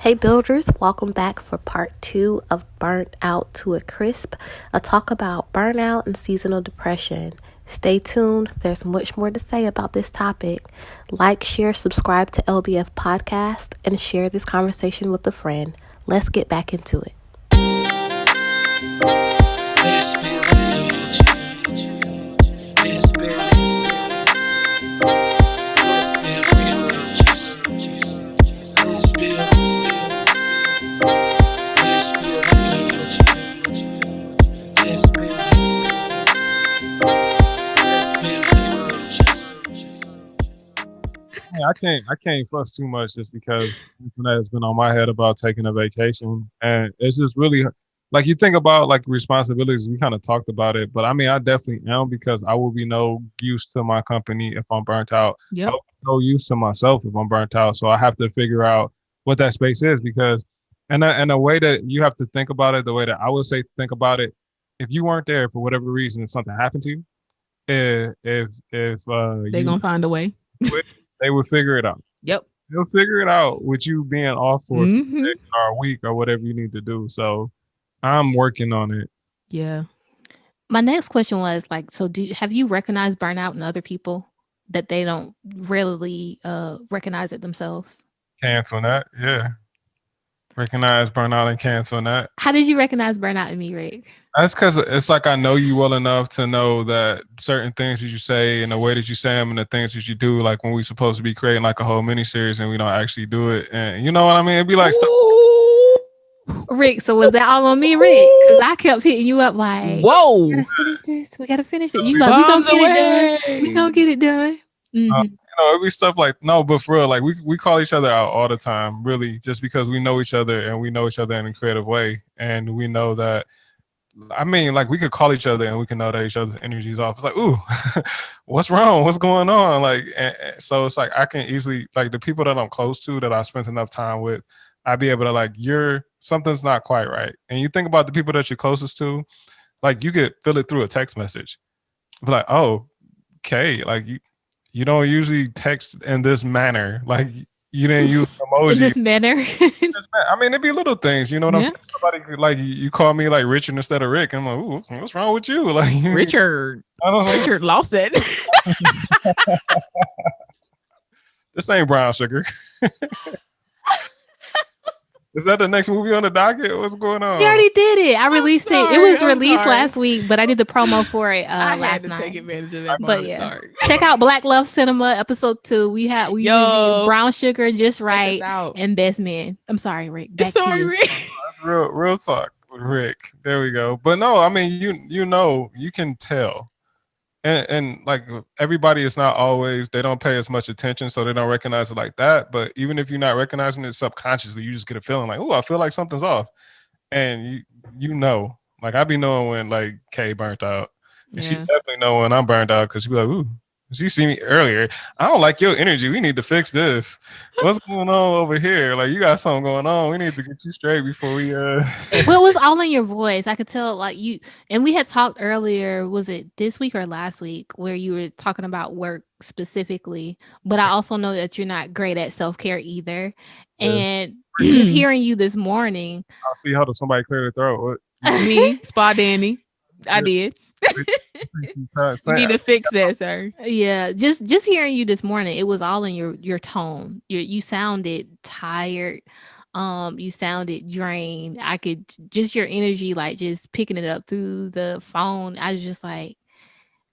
Hey builders, welcome back for part 2 of Burnt Out to a Crisp, a talk about burnout and seasonal depression. Stay tuned, there's much more to say about this topic. Like, share, subscribe to LBF Podcast, and share this conversation with a friend. Let's get back into it. I can't fuss too much just because that has been on my head about taking a vacation, and it's just really like you think about like responsibilities. We kind of talked about it, but I mean, I definitely am because I will be no use to my company if I'm burnt out. Yep. I will be no use to myself if I'm burnt out. So I have to figure out what that space is because, and the way that you have to think about it, the way that I would say think about it, if you weren't there for whatever reason, if something happened to you, if They're gonna find a way. they would figure it out. Yep. They'll figure it out with you being off for Mhm. or a week or whatever you need to do. So I'm working on it. Yeah. My next question was like, so have you recognized burnout in other people that they don't really recognize it themselves? Canceling that. Yeah. Recognize burnout and canceling that. How did you recognize burnout in me, Rick? That's because it's like I know you well enough to know that certain things that you say and the way that you say them and the things that you do, like when we're supposed to be creating like a whole miniseries and we don't actually do it. And you know what I mean? It'd be like stuff. Rick, so was that all on me, Rick? Because I kept hitting you up like, whoa, we gotta finish this. We gotta finish it. You like, we gonna get it done. We gonna get it done. You know, it'd be stuff like, no, but for real, like we call each other out all the time, really, just because we know each other and we know each other in a creative way. And we know that, I mean, like we could call each other and we can know that each other's energy is off. It's like, ooh, what's wrong? What's going on? Like, and so it's like, I can easily, like the people that I'm close to, that I spent enough time with, I'd be able to like, something's not quite right. And you think about the people that you're closest to, like you could feel it through a text message. Be like, oh, okay, like you don't usually text in this manner. Like you didn't use emoji. In this manner. I mean, it'd be little things, you know what I'm saying? Somebody could, like, you call me like Richard instead of Rick. And I'm like, ooh, what's wrong with you? Like Richard Lawson. This ain't brown sugar. Is that the next movie on the docket? What's going on? We already did it. I released it. It was released last week, but I did the promo for it last night. Take advantage of that. But yeah, check out Black Love Cinema episode 2. We reviewed Brown Sugar, Just Right, and Best Men. I'm sorry, Rick. Back to you. Rick. Real talk, Rick. There we go. But no, I mean, you know, you can tell. And like everybody is not always, they don't pay as much attention, so they don't recognize it like that. But even if you're not recognizing it subconsciously, you just get a feeling like, oh, I feel like something's off. And you know, like I be knowing when like Kay burnt out. And she definitely know when I'm burnt out because she be like, ooh, she see me earlier. I don't like your energy. We need to fix this. What's going on over here? Like you got something going on. We need to get you straight before we Well, it was all in your voice. I could tell like you, and we had talked earlier, was it this week or last week, where you were talking about work specifically, but I also know that you're not great at self-care either. And just hearing you this morning. I'll see how somebody clear their throat. Me, Spa Danny. I did. You need to fix that, sir. Yeah, just hearing you this morning, it was all in your tone. You sounded tired. You sounded drained. I could just your energy, like just picking it up through the phone. I was just like,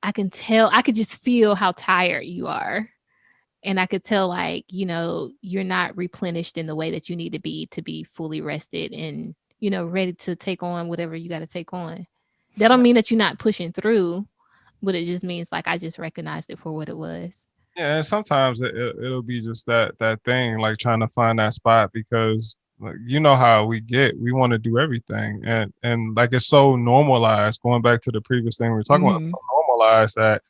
I can tell. I could just feel how tired you are, and I could tell, like, you know, you're not replenished in the way that you need to be fully rested and, you know, ready to take on whatever you got to take on. That don't mean that you're not pushing through, but it just means like I just recognized it for what it was. Yeah, and sometimes it'll be just that thing, like trying to find that spot because like, you know how we want to do everything, and like it's so normalized. Going back to the previous thing we were talking about, it's so normalized that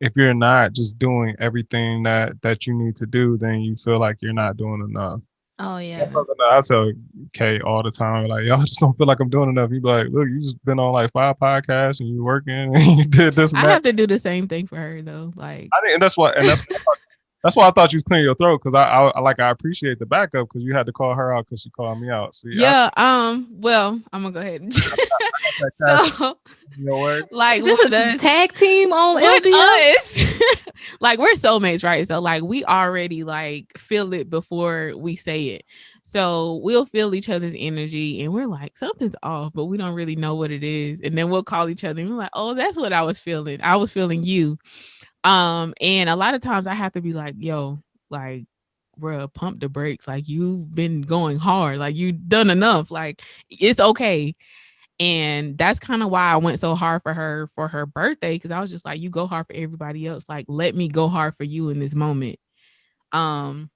if you're not just doing everything that you need to do, then you feel like you're not doing enough. Oh yeah. That's something that I tell Kay all the time. Like, y'all just don't feel like I'm doing enough. You be like, look, you just been on like 5 podcasts and you working and you did this. And I have to do the same thing for her though. Like, I think that's what That's why I thought you was clearing your throat, because I appreciate the backup, because you had to call her out because she called me out. See, Yeah. Well, I'm gonna go ahead. that cash So, in your way. like, Is this with a us, tag team on with LDS? us, like we're soulmates, right? So like we already like feel it before we say it. So we'll feel each other's energy and we're like, something's off, but we don't really know what it is. And then we'll call each other and we're like, oh, that's what I was feeling. I was feeling you. And a lot of times I have to be like, yo, like, bro, pump the brakes. Like you've been going hard. Like you've done enough. Like it's okay. And that's kind of why I went so hard for her birthday, because I was just like, you go hard for everybody else. Like, let me go hard for you in this moment. Um,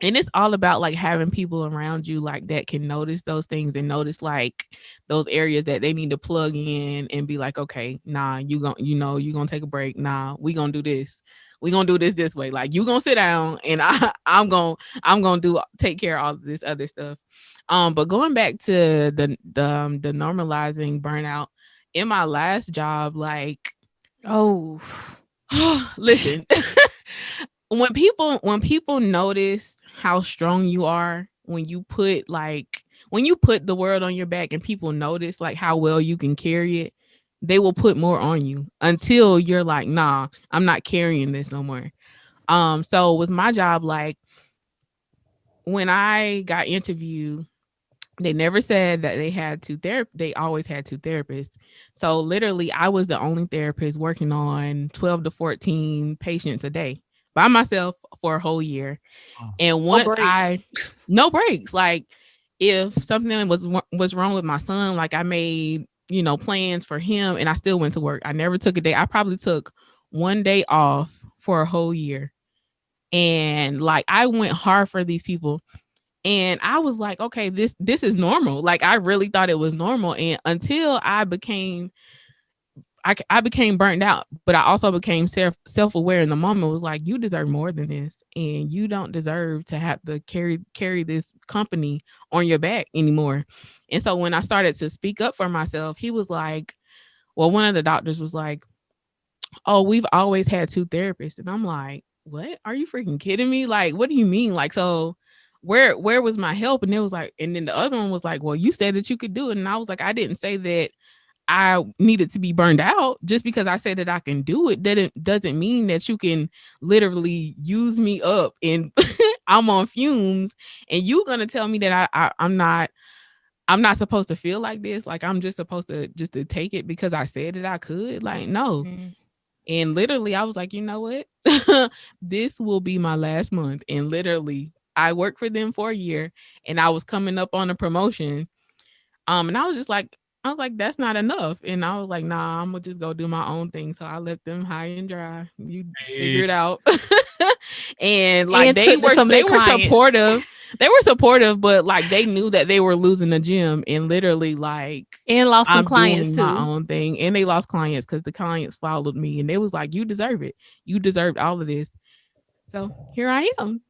and it's all about like having people around you like that can notice those things and notice like those areas that they need to plug in and be like, okay, nah, you gonna take a break. Nah, we gonna do this. We gonna do this way. Like you gonna sit down and I'm gonna do take care of all of this other stuff. But going back to the normalizing burnout in my last job, like, Oh, listen, when people notice how strong you are, when you put the world on your back and people notice like how well you can carry it, they will put more on you until you're like, nah, I'm not carrying this no more. So with my job, like when I got interviewed, they never said that they had they always had two therapists. So literally I was the only therapist working on 12 to 14 patients a day by myself for a whole year. And no once breaks. no breaks, like if something was wrong with my son, like I made, plans for him and I still went to work. I never took a day. I probably took one day off for a whole year. And like I went hard for these people. And I was like, okay, this is normal. Like I really thought it was normal. And until I became burnt out, but I also became self-aware in the moment. It was like, you deserve more than this, and you don't deserve to have to carry this company on your back anymore. And so when I started to speak up for myself, he was like, well, one of the doctors was like, oh, we've always had two therapists. And I'm like, what? Are you freaking kidding me? Like, what do you mean? Like, so where was my help? And it was like, and then the other one was like, well, you said that you could do it. And I was like, I didn't say that I needed to be burned out. Just because I said that I can do it doesn't mean that you can literally use me up and I'm on fumes and you gonna tell me that I'm not supposed to feel like this. Like I'm just supposed to take it because I said that I could. Like, no. Mm-hmm. And literally I was like, you know what? This will be my last month. And literally I worked for them for a year and I was coming up on a promotion. And I was like, that's not enough. And I was like, nah, I'm gonna just go do my own thing. So I left them high and dry. You figure it out. And like And took some of they their were clients. supportive. They were supportive, but like they knew that they were losing the gym and literally like And lost some I'm clients doing too. my own thing. And they lost clients because the clients followed me and they was like, you deserve it. You deserved all of this. So here I am.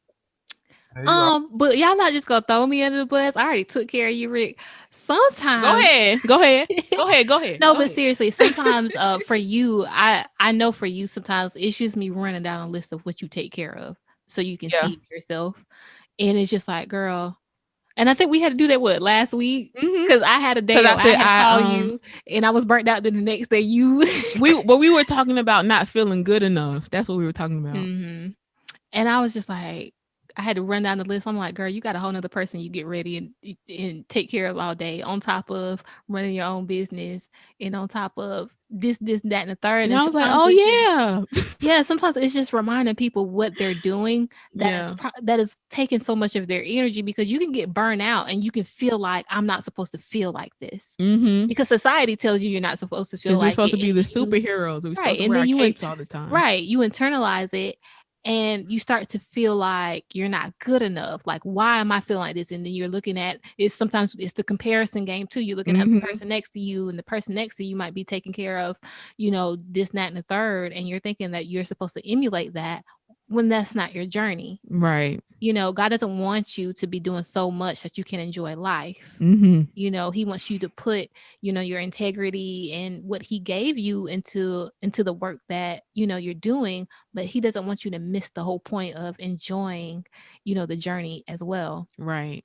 But y'all not just gonna throw me under the bus. I already took care of you, Rick. Sometimes Go ahead. Go ahead. No, Go but ahead. seriously, sometimes for you, I know for you sometimes it's just me running down a list of what you take care of so you can Yeah. see it yourself. And it's just like, girl. And I think we had to do that last week because I had a day Because I I said had to call you and I was burnt out. Then the next day you we were talking about not feeling good enough. That's what we were talking about. Mm-hmm. And I was just like, I had to run down the list. I'm like, girl, you got a whole nother person you get ready and take care of all day, on top of running your own business, and on top of this, that, and the third. And And I was like, sometimes oh it's yeah. yeah, sometimes it's just reminding people what they're doing Yeah. that is taking so much of their energy, because you can get burned out and you can feel like, I'm not supposed to feel like this. Mm-hmm. Because society tells you you're not supposed to feel Because we're like supposed it. to be And the you, superheroes. We're supposed right. to And wear then our you capes all the time. right, you internalize it and you start to feel like you're not good enough. Like, why am I feeling like this? And then you're looking at it's sometimes it's the comparison game too. You're looking at the person next to you, and the person next to you might be taking care of, this, that, and the third, and you're thinking that you're supposed to emulate that when that's not your journey. Right. God doesn't want you to be doing so much that you can enjoy life. Mm-hmm. He wants you to put, your integrity and what he gave you into the work that, you're doing, but he doesn't want you to miss the whole point of enjoying, the journey as well. Right.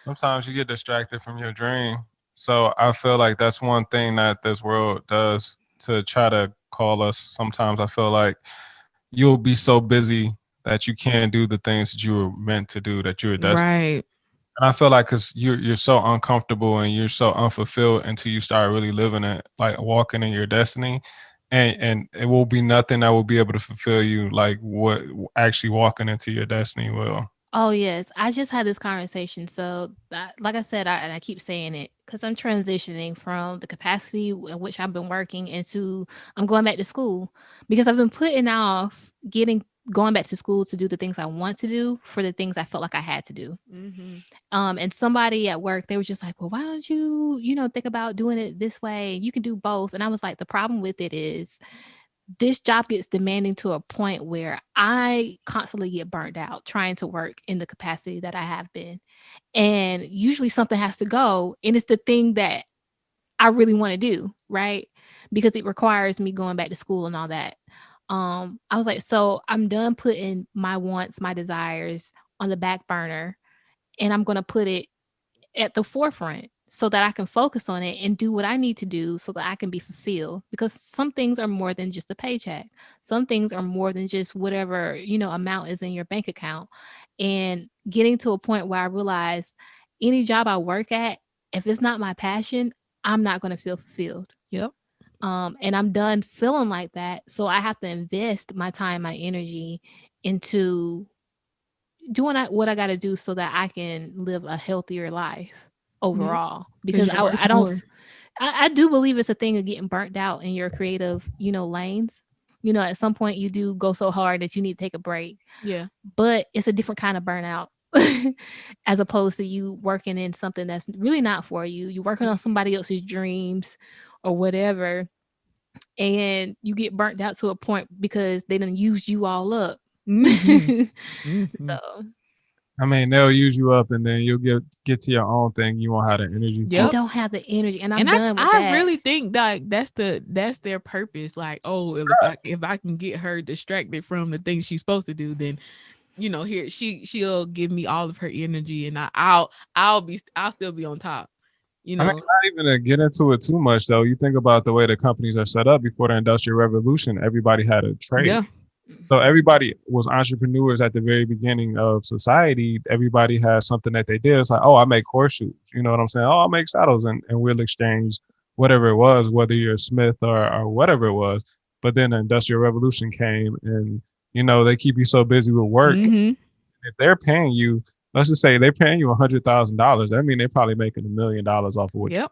Sometimes you get distracted from your dream. So I feel like that's one thing that this world does to try to call us. Sometimes I feel like you'll be so busy that you can't do the things that you were meant to do, that you were destined. Right. And I feel like because you're so uncomfortable and you're so unfulfilled until you start really living it, like walking in your destiny, and it will be nothing that will be able to fulfill you like what actually walking into your destiny will. Oh yes, I just had this conversation. So, like I said, and I keep saying it because I'm transitioning from the capacity in which I've been working into I'm going back to school because I've been putting off going back to school to do the things I want to do for the things I felt like I had to do. Mm-hmm. And somebody at work, they were just like, "Well, why don't you, think about doing it this way? You can do both." And I was like, "The problem with it is this job gets demanding to a point where I constantly get burnt out trying to work in the capacity that I have been. And usually something has to go. And it's the thing that I really want to do, right? Because it requires me going back to school and all that. I was like, so I'm done putting my wants, my desires on the back burner, and I'm going to put it at the forefront so that I can focus on it and do what I need to do so that I can be fulfilled. Because some things are more than just a paycheck. Some things are more than just whatever, amount is in your bank account. And getting to a point where I realize any job I work at, if it's not my passion, I'm not going to feel fulfilled. Yep. And I'm done feeling like that. So I have to invest my time, my energy into doing what I got to do so that I can live a healthier life overall. Because you're worth I don't, more. I do believe it's a thing of getting burnt out in your creative, lanes. At some point you do go so hard that you need to take a break, Yeah. but it's a different kind of burnout as opposed to you working in something that's really not for you. You're working on somebody else's dreams or whatever, and you get burnt out to a point because they done used you all up. Mm-hmm. Mm-hmm. So I mean, they'll use you up, and then you'll get to your own thing. You won't have the energy I for Yep. it. don't have the energy, and I'm And done with I that. really think that that's their purpose. Like, oh, if I can get her distracted from the things she's supposed to do, then here she'll give me all of her energy, and I'll still be on top. You I mean, know. not even to get into it too much, though. You think about the way the companies are set up before the Industrial Revolution, everybody had a trade. Yeah. So everybody was entrepreneurs at the very beginning of society. Everybody has something that they did. It's like, oh, I make horseshoes. You know what I'm saying? Oh, I make saddles, and we'll exchange whatever it was, whether you're a smith or whatever it was. But then the Industrial Revolution came, and they keep you so busy with work. Mm-hmm. If they're paying you, let's just say they're paying you $100,000, that means they're probably making $1 million off of what. Yep.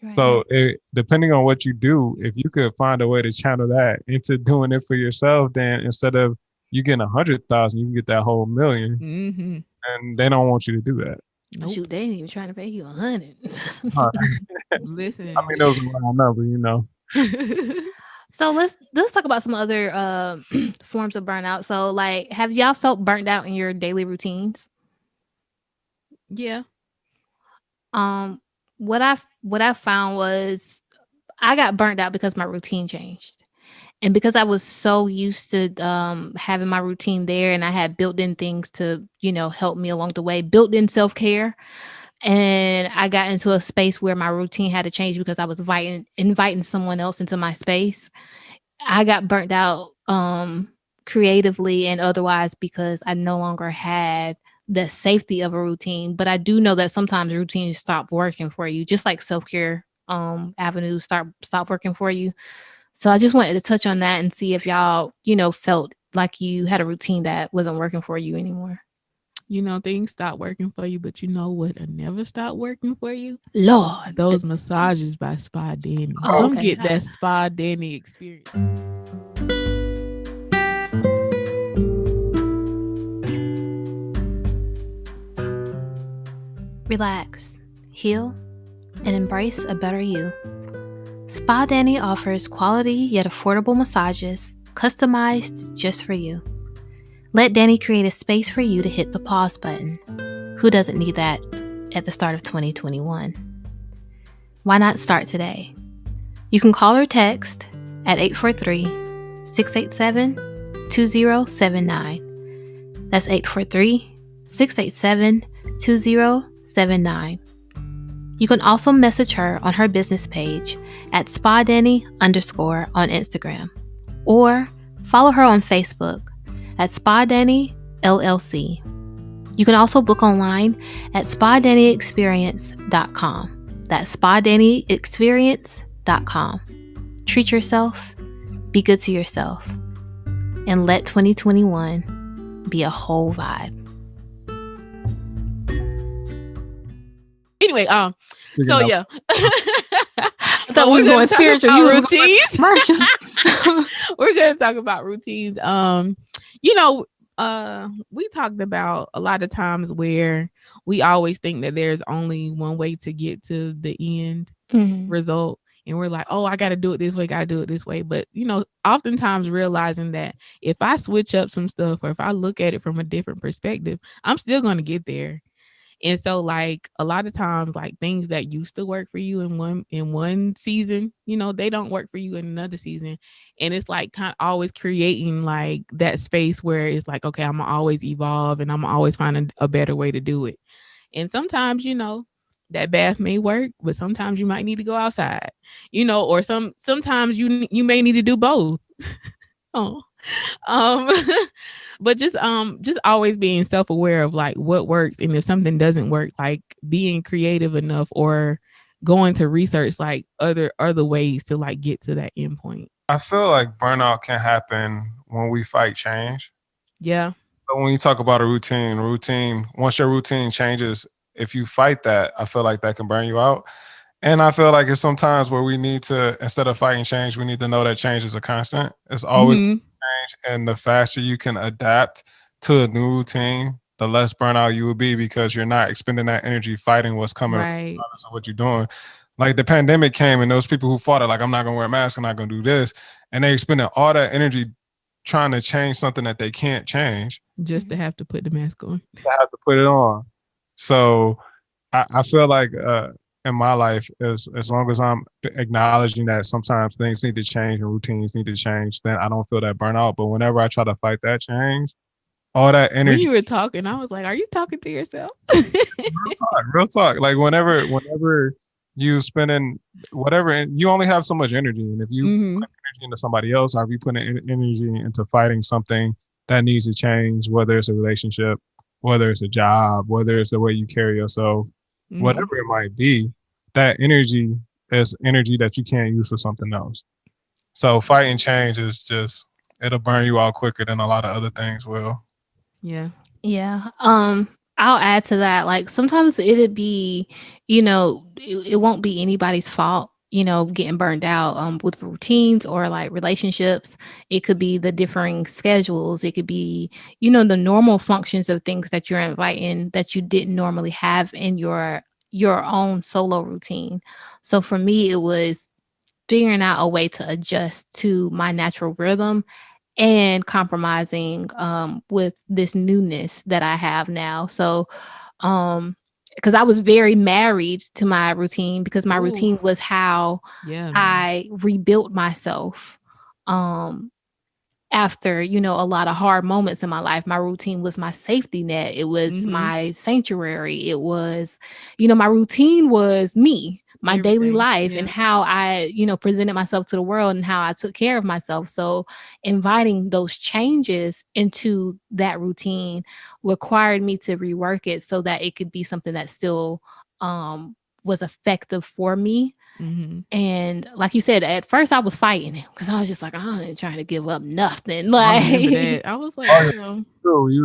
Right. So depending on what you do, if you could find a way to channel that into doing it for yourself, then instead of you getting 100,000, you can get that whole $1 million, Mm-hmm. and they don't want you to do that. Nope. Shoot, they ain't even trying to pay you 100. Uh, Listen. I mean, it was a round number. So let's talk about some other forms of burnout. So, like, have y'all felt burnt out in your daily routines? Yeah. What I found was I got burnt out because my routine changed. And because I was so used to having my routine there, and I had built in things to, help me along the way, built in self-care. And I got into a space where my routine had to change because I was inviting someone else into my space. I got burnt out creatively and otherwise because I no longer had the safety of a routine. But I do know that sometimes routines stop working for you, just like self-care avenues stop working for you. So I just wanted to touch on that and see if y'all, felt like you had a routine that wasn't working for you anymore. Things stop working for you, but you know what? Never stop working for you. Lord, Those massages by Spa Danny. Oh, Come okay. get that Spa Danny experience. Relax, heal, and embrace a better you. Spa Danny offers quality yet affordable massages customized just for you. Let Danny create a space for you to hit the pause button. Who doesn't need that at the start of 2021? Why not start today? You can call or text at 843-687-2079. That's 843-687-2079. You can also message her on her business page at SpaDanny_ on Instagram, or follow her on Facebook at SpaDanny LLC. You can also book online at SpaDannyExperience.com. That's SpaDannyExperience.com. Treat yourself, be good to yourself, and let 2021 be a whole vibe. Anyway, so yeah. I thought we was going spiritual. You routines. Commercial. We're gonna talk about routines. We talked about a lot of times where we always think that there's only one way to get to the end result. And we're like, oh, I got to do it this way, got to do it this way. But, oftentimes realizing that if I switch up some stuff or if I look at it from a different perspective, I'm still going to get there. And so, like, a lot of times, like, things that used to work for you in one season, they don't work for you in another season. And it's like kind of always creating like that space where it's like, okay, I'm gonna always evolve and I'm gonna always find a better way to do it. And sometimes, that bath may work, but sometimes you might need to go outside, or sometimes you may need to do both. Oh. But just always being self-aware of like what works, and if something doesn't work, like being creative enough or going to research like other ways to like get to that end point. I feel like burnout can happen when we fight change. Yeah. But when you talk about a routine, once your routine changes, if you fight that, I feel like that can burn you out. And I feel like it's sometimes where we need to, instead of fighting change, we need to know that change is a constant. It's always change. And the faster you can adapt to a new routine, the less burnout you will be, because you're not expending that energy fighting what's coming regardless of what you're doing. Like the pandemic came and those people who fought it, like, I'm not going to wear a mask, I'm not going to do this. And they expended all that energy trying to change something that they can't change. Just to have to put the mask on. To have to put it on. So I feel like in my life, as long as I'm acknowledging that sometimes things need to change and routines need to change, then I don't feel that burnout. But whenever I try to fight that change, all that energy. When you were talking, I was like, are you talking to yourself? Real talk. Like whenever you spending whatever, and you only have so much energy. And if you put energy into somebody else, or if you put energy into fighting something that needs to change, whether it's a relationship, whether it's a job, whether it's the way you carry yourself, whatever it might be, that energy is energy that you can't use for something else. So fighting change is just, it'll burn you out quicker than a lot of other things will. Yeah. Yeah. I'll add to that. Like sometimes it'd be, it won't be anybody's fault, getting burned out with routines or like relationships. It could be the differing schedules. It could be, the normal functions of things that you're inviting that you didn't normally have in your own solo routine. So for me, it was figuring out a way to adjust to my natural rhythm and compromising with this newness that I have now. So, because I was very married to my routine, because my routine was how I rebuilt myself. After, a lot of hard moments in my life, my routine was my safety net. It was my sanctuary. It was, my routine was me, my daily life, and how I, presented myself to the world and how I took care of myself. So inviting those changes into that routine required me to rework it so that it could be something that still was effective for me. And like you said, at first I was fighting it because I was just like, I ain't trying to give up nothing. Like I was like, you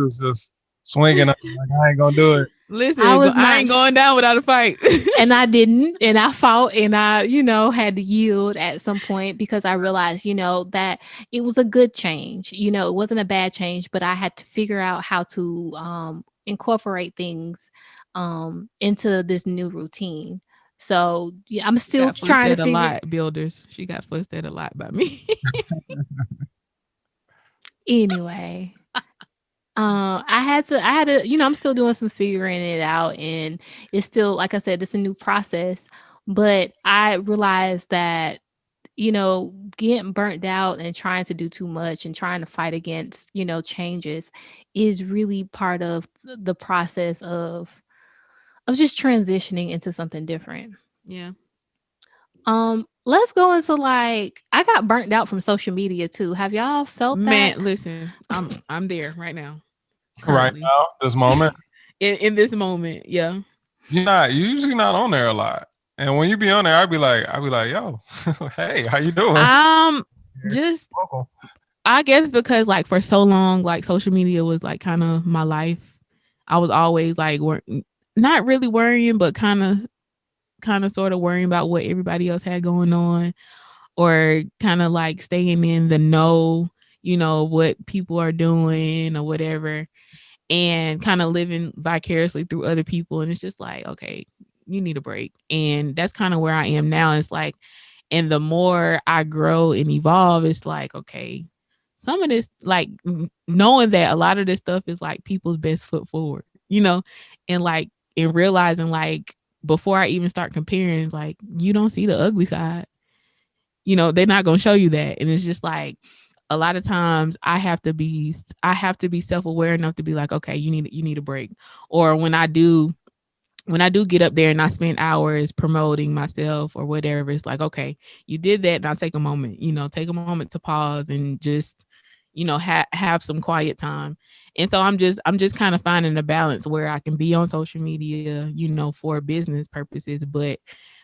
was just swinging up like, I ain't gonna do it. Listen, I ain't going down without a fight. And I didn't, and I fought, and I, had to yield at some point because I realized, that it was a good change. It wasn't a bad change, but I had to figure out how to incorporate things into this new routine. So yeah, I'm still trying to figure. A lot, builders. She got fussed at a lot by me. Anyway, I'm still doing some figuring it out, and it's still, like I said, it's a new process. But I realized that, getting burnt out and trying to do too much and trying to fight against, changes is really part of the process of just transitioning into something different. Yeah. Let's go into, like, I got burnt out from social media too. Have y'all felt that? Man, listen, I'm there right now, Right currently. now, this moment, In this moment. Yeah. you're usually not on there a lot. And when you be on there, I'd be like, yo, hey, how you doing? Um Here. just Welcome. I guess because like for so long, like social media was like kind of my life. I was always like not really worrying, but kind of sort of worrying about what everybody else had going on, or kind of like staying in the know, what people are doing or whatever, and kind of living vicariously through other people. And it's just like, okay, you need a break. And that's kind of where I am now. It's like, and the more I grow and evolve, it's like, okay, some of this, like knowing that a lot of this stuff is like people's best foot forward, and like, and realizing like before I even start comparing, it's like, you don't see the ugly side. They're not going to show you that. And it's just like, a lot of times I have to be self-aware enough to be like, okay, you need a break. Or when I do get up there and I spend hours promoting myself or whatever, it's like, okay, you did that. Now take a moment, take a moment to pause and just, have some quiet time. And so I'm just kind of finding a balance where I can be on social media, for business purposes. But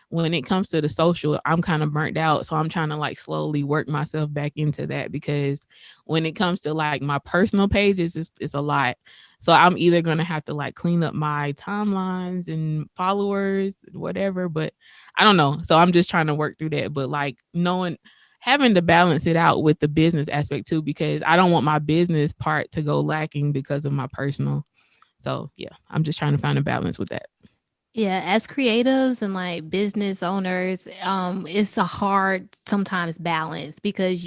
when it comes to the social, I'm kind of burnt out. So I'm trying to like slowly work myself back into that, because when it comes to like my personal pages, it's a lot. So I'm either going to have to like clean up my timelines and followers, whatever, but I don't know. So I'm just trying to work through that. But like having to balance it out with the business aspect too, because I don't want my business part to go lacking because of my personal. So yeah, I'm just trying to find a balance with that. Yeah, as creatives and like business owners, it's a hard sometimes balance because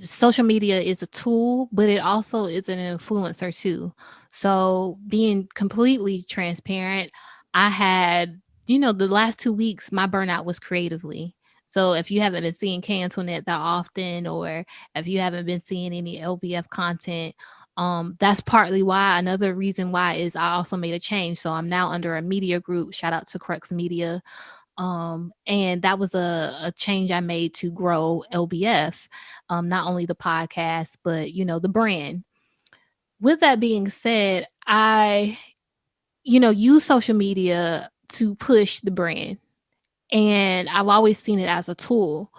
social media is a tool, but it also is an influencer too. So being completely transparent, I had, the last 2 weeks, my burnout was creatively. So if you haven't been seeing K Antoinette that often, or if you haven't been seeing any LBF content, that's partly why. Another reason why is I also made a change. So I'm now under a media group. Shout out to Crux Media. And that was a change I made to grow LBF, not only the podcast, but the brand. With that being said, I use social media to push the brand, and I've always seen it as a tool.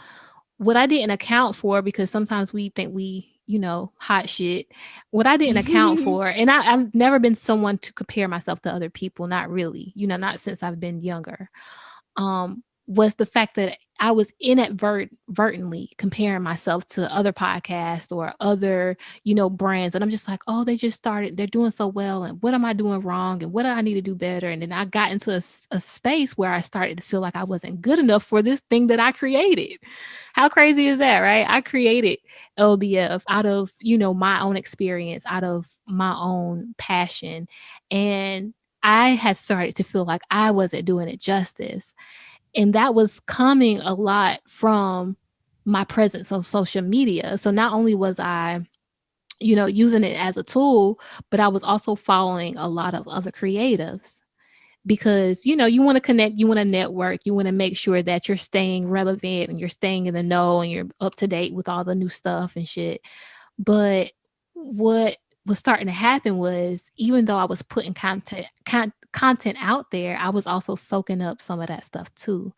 What I didn't account for, because sometimes we think hot shit. What I didn't account for, and I've never been someone to compare myself to other people, not really, not since I've been younger, was the fact that I was inadvertently comparing myself to other podcasts or other, brands. And I'm just like, oh, they just started, they're doing so well. And what am I doing wrong? And what do I need to do better? And then I got into a space where I started to feel like I wasn't good enough for this thing that I created. How crazy is that, right? I created LBF out of, my own experience, out of my own passion. And I had started to feel like I wasn't doing it justice. And that was coming a lot from my presence on social media. So not only was I, using it as a tool, but I was also following a lot of other creatives because, you want to connect, you want to network, you want to make sure that you're staying relevant and you're staying in the know and you're up to date with all the new stuff and shit. But what was starting to happen was, even though I was putting content out there, I was also soaking up some of that stuff too,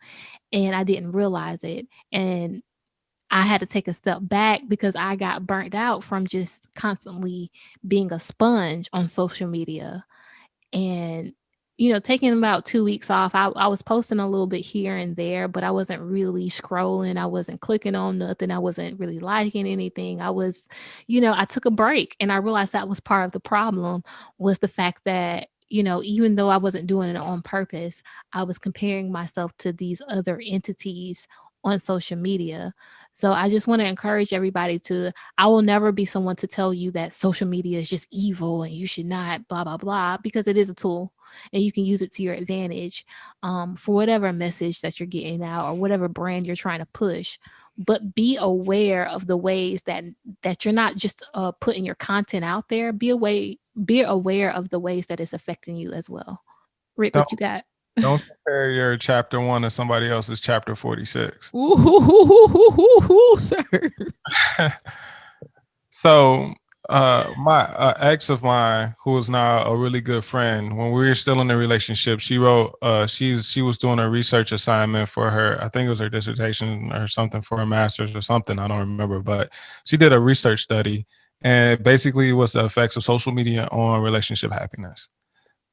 and I didn't realize it. And I had to take a step back because I got burnt out from just constantly being a sponge on social media. And taking about 2 weeks off, I was posting a little bit here and there, but I wasn't really scrolling, I wasn't clicking on nothing, I wasn't really liking anything. I was, I took a break, and I realized that was part of the problem, was the fact that even though I wasn't doing it on purpose, I was comparing myself to these other entities on social media. So I just want to encourage everybody to, I will never be someone to tell you that social media is just evil and you should not blah blah blah, because it is a tool and you can use it to your advantage, for whatever message that you're getting out or whatever brand you're trying to push. But be aware of the ways that you're not just putting your content out there. Be aware of the ways that it's affecting you as well. Rick, Don't what you got? don't compare your chapter 1 to somebody else's chapter 46. Ooh, sir. So, my ex of mine, who is now a really good friend, when we were still in a relationship, she wrote, she was doing a research assignment for her, I think it was her dissertation or something for her master's or something, I don't remember, but she did a research study, and it basically was the effects of social media on relationship happiness.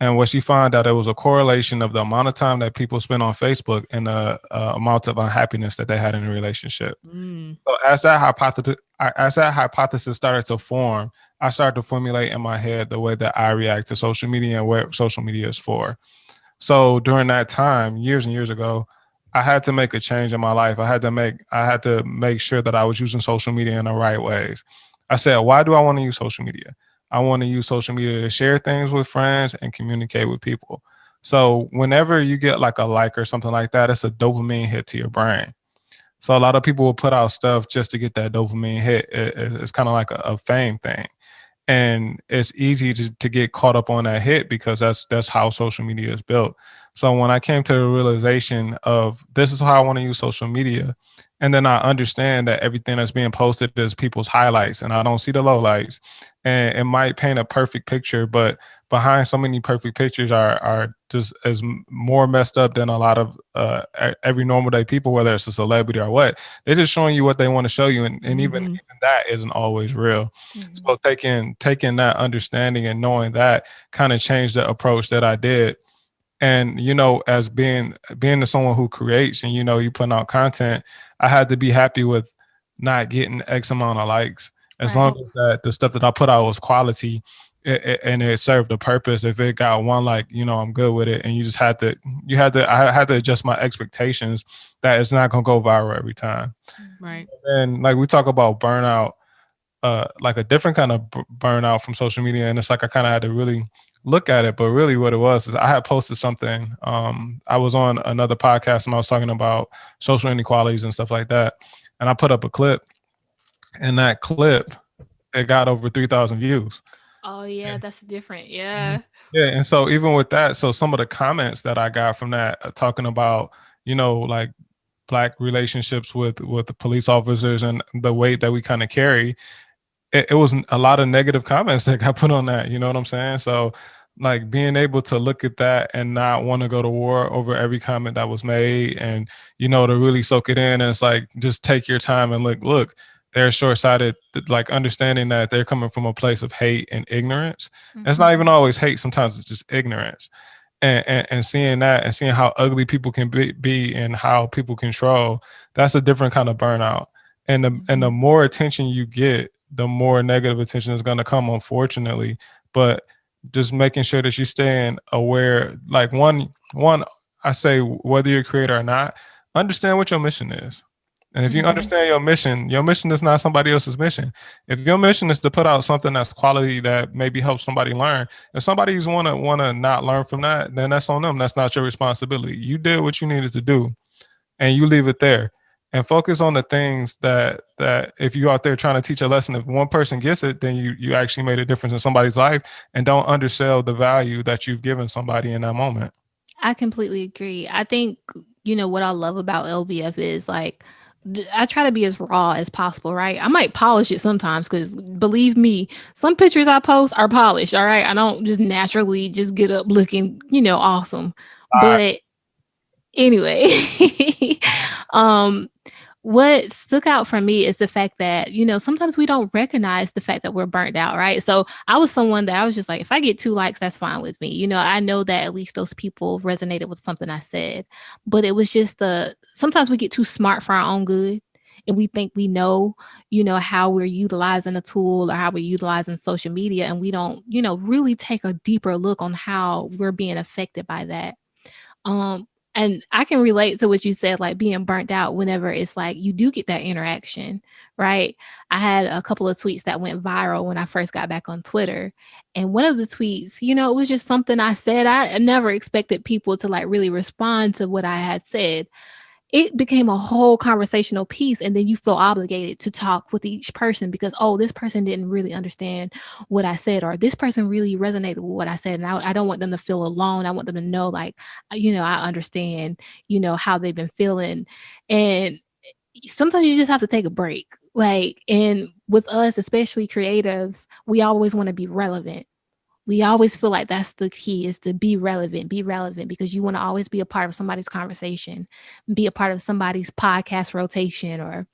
And what she found out, it was a correlation of the amount of time that people spend on Facebook and the amount of unhappiness that they had in a relationship. Mm. So as that hypothesis started to form, I started to formulate in my head the way that I react to social media and what social media is for. So during that time, years and years ago, I had to make a change in my life. I had to make sure that I was using social media in the right ways. I said, why do I want to use social media? I want to use social media to share things with friends and communicate with people. So whenever you get like a like or something like that, it's a dopamine hit to your brain. So a lot of people will put out stuff just to get that dopamine hit. It's kind of like a fame thing, and it's easy to get caught up on that hit because that's how social media is built. So when I came to the realization of this is how I want to use social media, and then I understand that everything that's being posted is people's highlights and I don't see the lowlights, and it might paint a perfect picture, but behind so many perfect pictures are just as more messed up than a lot of every normal day people, whether it's a celebrity or what. They're just showing you what they want to show you, and even Mhm. that isn't always real. Mhm. So taking that understanding and knowing that kind of changed the approach that I did. And as being someone who creates and you putting out content, I had to be happy with not getting X amount of likes. As long Right. as that the stuff that I put out was quality, and it served a purpose. If it got one like, I'm good with it. And you just I had to adjust my expectations that it's not gonna go viral every time. Mhm. Right. And like we talk about burnout, like a different kind of burnout from social media, and it's like I kind of had to really look at it. But really what it was is I had posted something. I was on another podcast and I was talking about social inequalities and stuff like that, and I put up a clip, and that clip, it got over 3,000 views. Oh yeah, that's different. Mhm. Yeah. Yeah, and so even with that, so some of the comments that I got from that, talking about, like black relationships with the police officers and the weight that we kind of carry, it was a lot of negative comments that got put on that. You know what I'm saying? So, like being able to look at that and not want to go to war over every comment that was made, and to really soak it in, and it's like just take your time and look. They're short-sighted, like understanding that they're coming from a place of hate and ignorance. And it's not Mhm. even always hate. Sometimes it's just ignorance. And seeing that and seeing how ugly people can be and how people control, that's a different kind of burnout. And the Mhm. more attention you get, the more negative attention is going to come, unfortunately. But just making sure that you're staying aware, like one, I say whether you're a creator or not, understand what your mission is. And if you Mhm. understand your mission is not somebody else's mission. If your mission is to put out something that's quality that maybe helps somebody learn, if somebody's wanna not learn from that, then that's on them. That's not your responsibility. You did what you needed to do, and you leave it there. And focus on the things that if you out there trying to teach a lesson, if one person gets it, then you actually made a difference in somebody's life, and don't undersell the value that you've given somebody in that moment. I completely agree. I think, what I love about LBF is like, I try to be as raw as possible, right? I might polish it sometimes because believe me, some pictures I post are polished. All right. I don't just naturally just get up looking, awesome. But anyway, um, what stuck out for me is the fact that, sometimes we don't recognize the fact that we're burnt out, right? So I was someone that I was just like, if I get 2 likes, that's fine with me. I know that at least those people resonated with something I said, but it was just sometimes we get too smart for our own good. And we think we know, how we're utilizing a tool or how we're utilizing social media. And we don't, really take a deeper look on how we're being affected by that. Um, And I can relate to what you said, like being burnt out whenever it's like you do get that interaction, right? I had a couple of tweets that went viral when I first got back on Twitter. And one of the tweets, it was just something I said. I never expected people to like really respond to what I had said. It became a whole conversational piece, and then you feel obligated to talk with each person because, oh, this person didn't really understand what I said, or this person really resonated with what I said, and I don't want them to feel alone. I want them to know, like, I understand, how they've been feeling. And sometimes you just have to take a break, like, and with us, especially creatives, we always want to be relevant. We always feel like that's the key, is to be relevant, because you want to always be a part of somebody's conversation, be a part of somebody's podcast rotation, or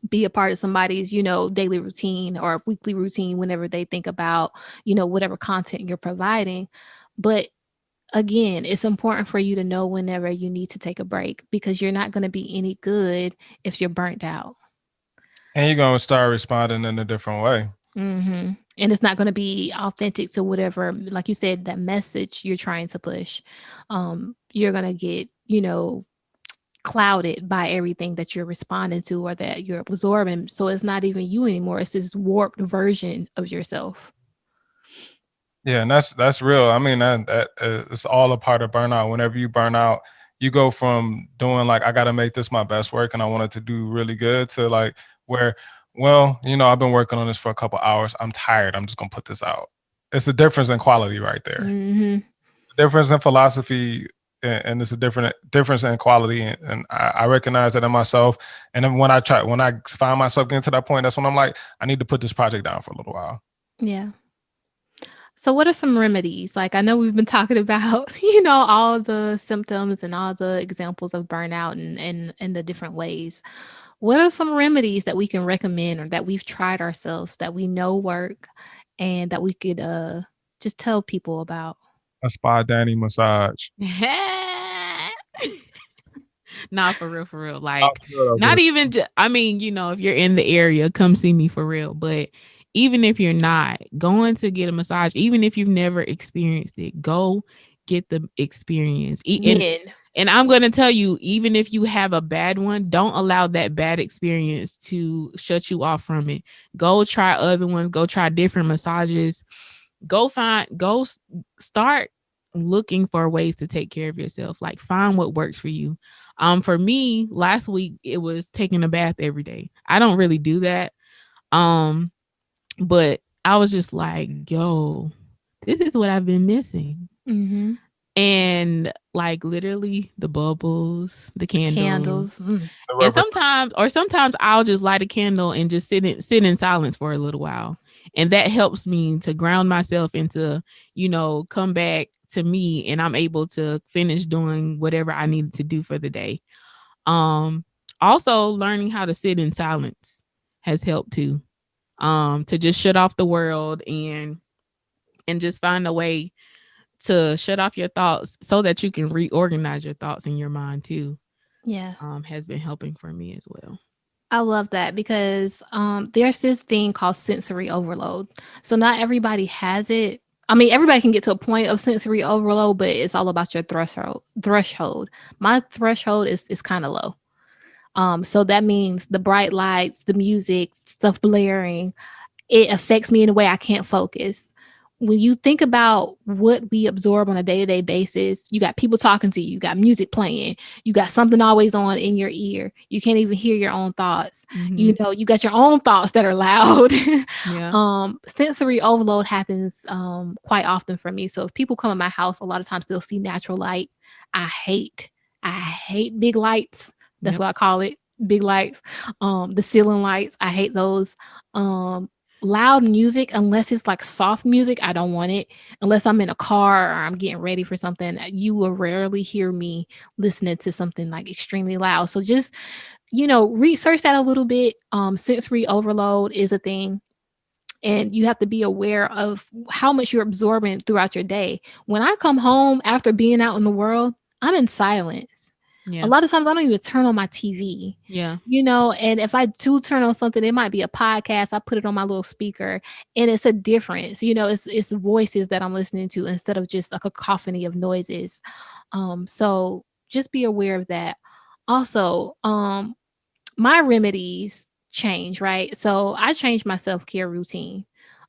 be a part of somebody's, daily routine or weekly routine whenever they think about, whatever content you're providing. But again, it's important for you to know whenever you need to take a break, because you're not going to be any good if you're burnt out. And you're gonna start responding in a different way. And it's not going to be authentic to whatever, like you said, that message you're trying to push. You're going to get, clouded by everything that you're responding to or that you're absorbing. So it's not even you anymore. It's this warped version of yourself. Yeah, and that's real. I mean, that it's all a part of burnout. Whenever you burn out, you go from doing like I got to make this my best work, and I want it to do really good, to like where, well, I've been working on this for a couple hours. I'm tired. I'm just gonna put this out. It's a difference in quality right there. Hmm. It's a difference in philosophy, and it's a different difference in quality. And I recognize that in myself. And then when I find myself getting to that point, that's when I'm like, I need to put this project down for a little while. Yeah. So what are some remedies? Like, I know we've been talking about, all the symptoms and all the examples of burnout and the different ways. What are some remedies that we can recommend, or that we've tried ourselves, that we know work, and that we could just tell people about? A spa Danny massage. Not for real, for real. Oh, Like, sure, not okay. even, I mean, if you're in the area, come see me for real. But even if you're not going to get a massage, even if you've never experienced it, go get the experience. Men. And I'm going to tell you, even if you have a bad one, don't allow that bad experience to shut you off from it. Go try other ones, go try different massages. Start looking for ways to take care of yourself. Like, find what works for you. For me, last week it was taking a bath every day. I don't really do that. But I was just like, yo, this is what I've been missing. Mm-hmm. And like literally the bubbles, the candles. Candles. Mm. And sometimes I'll just light a candle and just sit in silence for a little while. And that helps me to ground myself and to, come back to me, and I'm able to finish doing whatever I needed to do for the day. Also learning how to sit in silence has helped too. To just shut off the world and just find a way to shut off your thoughts so that you can reorganize your thoughts in your mind too. Yeah. Has been helping for me as well. I love that, because there's this thing called sensory overload. So not everybody has it. I mean, everybody can get to a point of sensory overload, but it's all about your threshold. My threshold is kind of low. So that means the bright lights, the music, stuff blaring, it affects me in a way I can't focus. When you think about what we absorb on a day-to-day basis, you got people talking to you, you got music playing, you got something always on in your ear. You can't even hear your own thoughts. Mm-hmm. You got your own thoughts that are loud. Yeah. Sensory overload happens quite often for me. So if people come in my house, a lot of times they'll see natural light. I hate big lights. That's Yep. what I call it. Big lights. The ceiling lights, I hate those. Loud music, unless it's like soft music, I don't want it. Unless I'm in a car or I'm getting ready for something, you will rarely hear me listening to something like extremely loud. So just, research that a little bit. Sensory overload is a thing, and you have to be aware of how much you're absorbing throughout your day. When I come home after being out in the world, I'm in silence. A Yeah. lot of times I don't even turn on my TV, Yeah. and if I do turn on something, it might be a podcast. I put it on my little speaker, and it's a difference. It's voices that I'm listening to instead of just a cacophony of noises. So just be aware of that. Also, my remedies change, right? So I change my self-care routine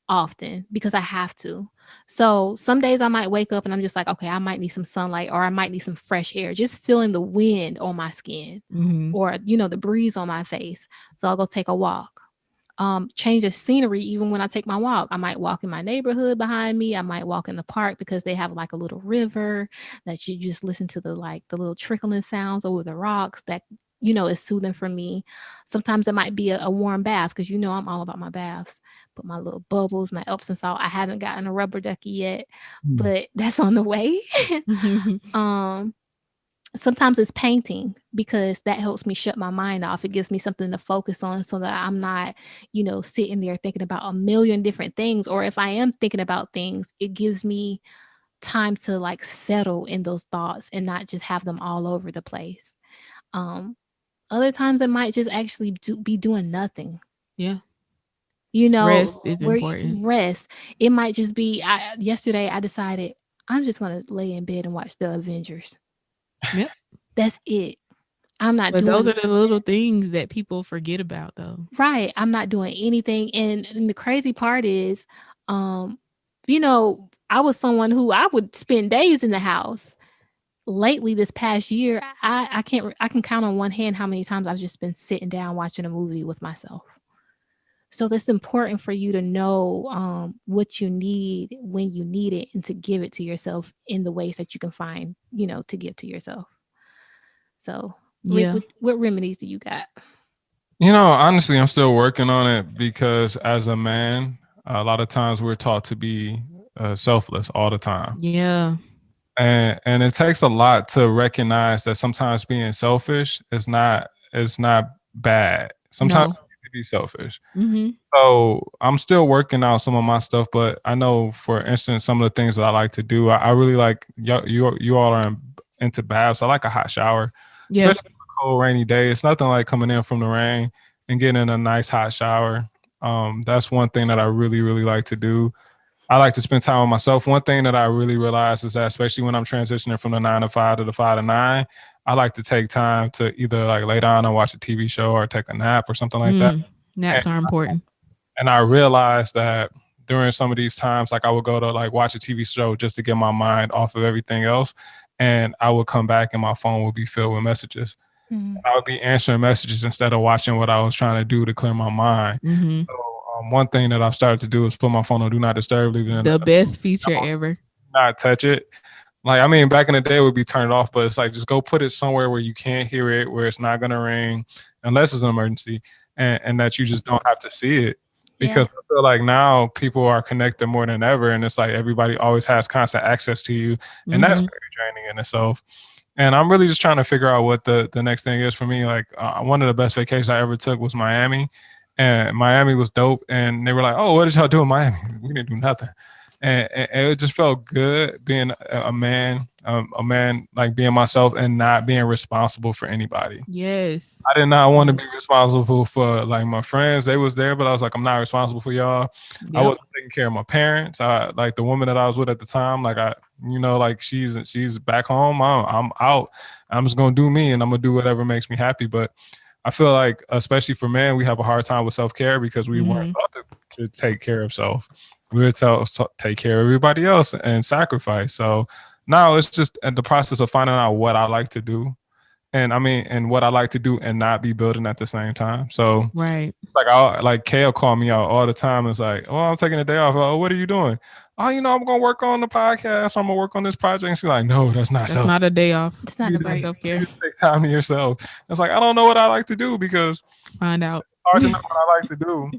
often because I have to. So some days I might wake up and I'm just like, okay, I might need some sunlight or I might need some fresh air, just feeling the wind on my skin Mm-hmm. or, the breeze on my face. So I'll go take a walk. Change of scenery. Even when I take my walk, I might walk in my neighborhood behind me. I might walk in the park because they have like a little river that you just listen to the little trickling sounds over the rocks that is soothing for me. Sometimes it might be a warm bath because I'm all about my baths. Put my little bubbles, my Epsom salt. I haven't gotten a rubber ducky yet, but that's on the way. um Sometimes it's painting because that helps me shut my mind off. It gives me something to focus on so that I'm not, sitting there thinking about a million different things. Or if I am thinking about things, it gives me time to like settle in those thoughts and not just have them all over the place. Um, Other times it might just actually be doing nothing. Yeah. You know, Rest is where you important. rest. It might just be yesterday I decided I'm just gonna lay in bed and watch the Avengers. Yep. That's it. I'm not But those doing are the little things that people forget about, though. right. I'm not doing anything. And the crazy part is, I was someone who I would spend days in the house. Lately, this past year, I can count on one hand how many times I've just been sitting down watching a movie with myself. So that's important for you to know what you need when you need it and to give it to yourself in the ways that you can find, to give to yourself. So, Yeah. what remedies do you got? Honestly, I'm still working on it because as a man, a lot of times we're taught to be selfless all the time. Yeah. And it takes a lot to recognize that sometimes being selfish is not bad. Sometimes No. you need to be selfish. Mm-hmm. So I'm still working out some of my stuff, but I know, for instance, some of the things that I like to do. I really like you all are into baths. I like a hot shower, Yeah. especially on a cold rainy day. It's nothing like coming in from the rain and getting in a nice hot shower. That's one thing that I really really like to do. I like to spend time with myself. One thing that I really realize is that, especially when I'm transitioning from the 9 to 5 to the 5 to 9, I like to take time to either like lay down and watch a TV show or take a nap or something like that. And, Naps are important. and I realized that during some of these times, like I would go to like watch a TV show just to get my mind off of everything else. And I would come back and my phone would be filled with messages. Mhm. I would be answering messages instead of watching what I was trying to do to clear my mind. Mm-hmm. So one thing that I've started to do is put my phone on do not disturb, leave it in The best feature ever. not touch it. Like, I mean, back in the day, it would be turned off, but it's like just go put it somewhere where you can't hear it, where it's not gonna ring, unless it's an emergency, and that you just don't have to see it. Yeah. Because I feel like now people are connected more than ever, and it's like everybody always has constant access to you, and that's Mm-hmm. very draining in itself. And I'm really just trying to figure out what the next thing is for me. Like one of the best vacations I ever took was Miami, and Miami was dope. And they were like, "Oh, what did y'all do in Miami?" We didn't do nothing, and it just felt good being a man like being myself and not being responsible for anybody. Yes. I did not want to be responsible for like my friends. They was there, but I was like, I'm not responsible for y'all. I Yep. wasn't taking care of my parents. I like the woman that I was with at the time. Like like she's back home. I'm out. I'm just gonna do me, and I'm gonna do whatever makes me happy. But I feel like, especially for men, we have a hard time with self care because we weren't Mm-hmm. taught to take care of self. We were taught to take care of everybody else and sacrifice. So now it's just the process of finding out what I like to do, and what I like to do and not be building at the same time. So Right. it's like I like Kale call me out all the time. It's like, oh, I'm taking a day off. Oh, what are you doing? Oh, I'm gonna work on the podcast. I'm gonna work on this project. And she's like, no, that's not That's self. not a day off. It's not You a That's not just, break. self you care. just take time to yourself. It's like I don't know what I like to do because it's Find out. hard to know what I like to do.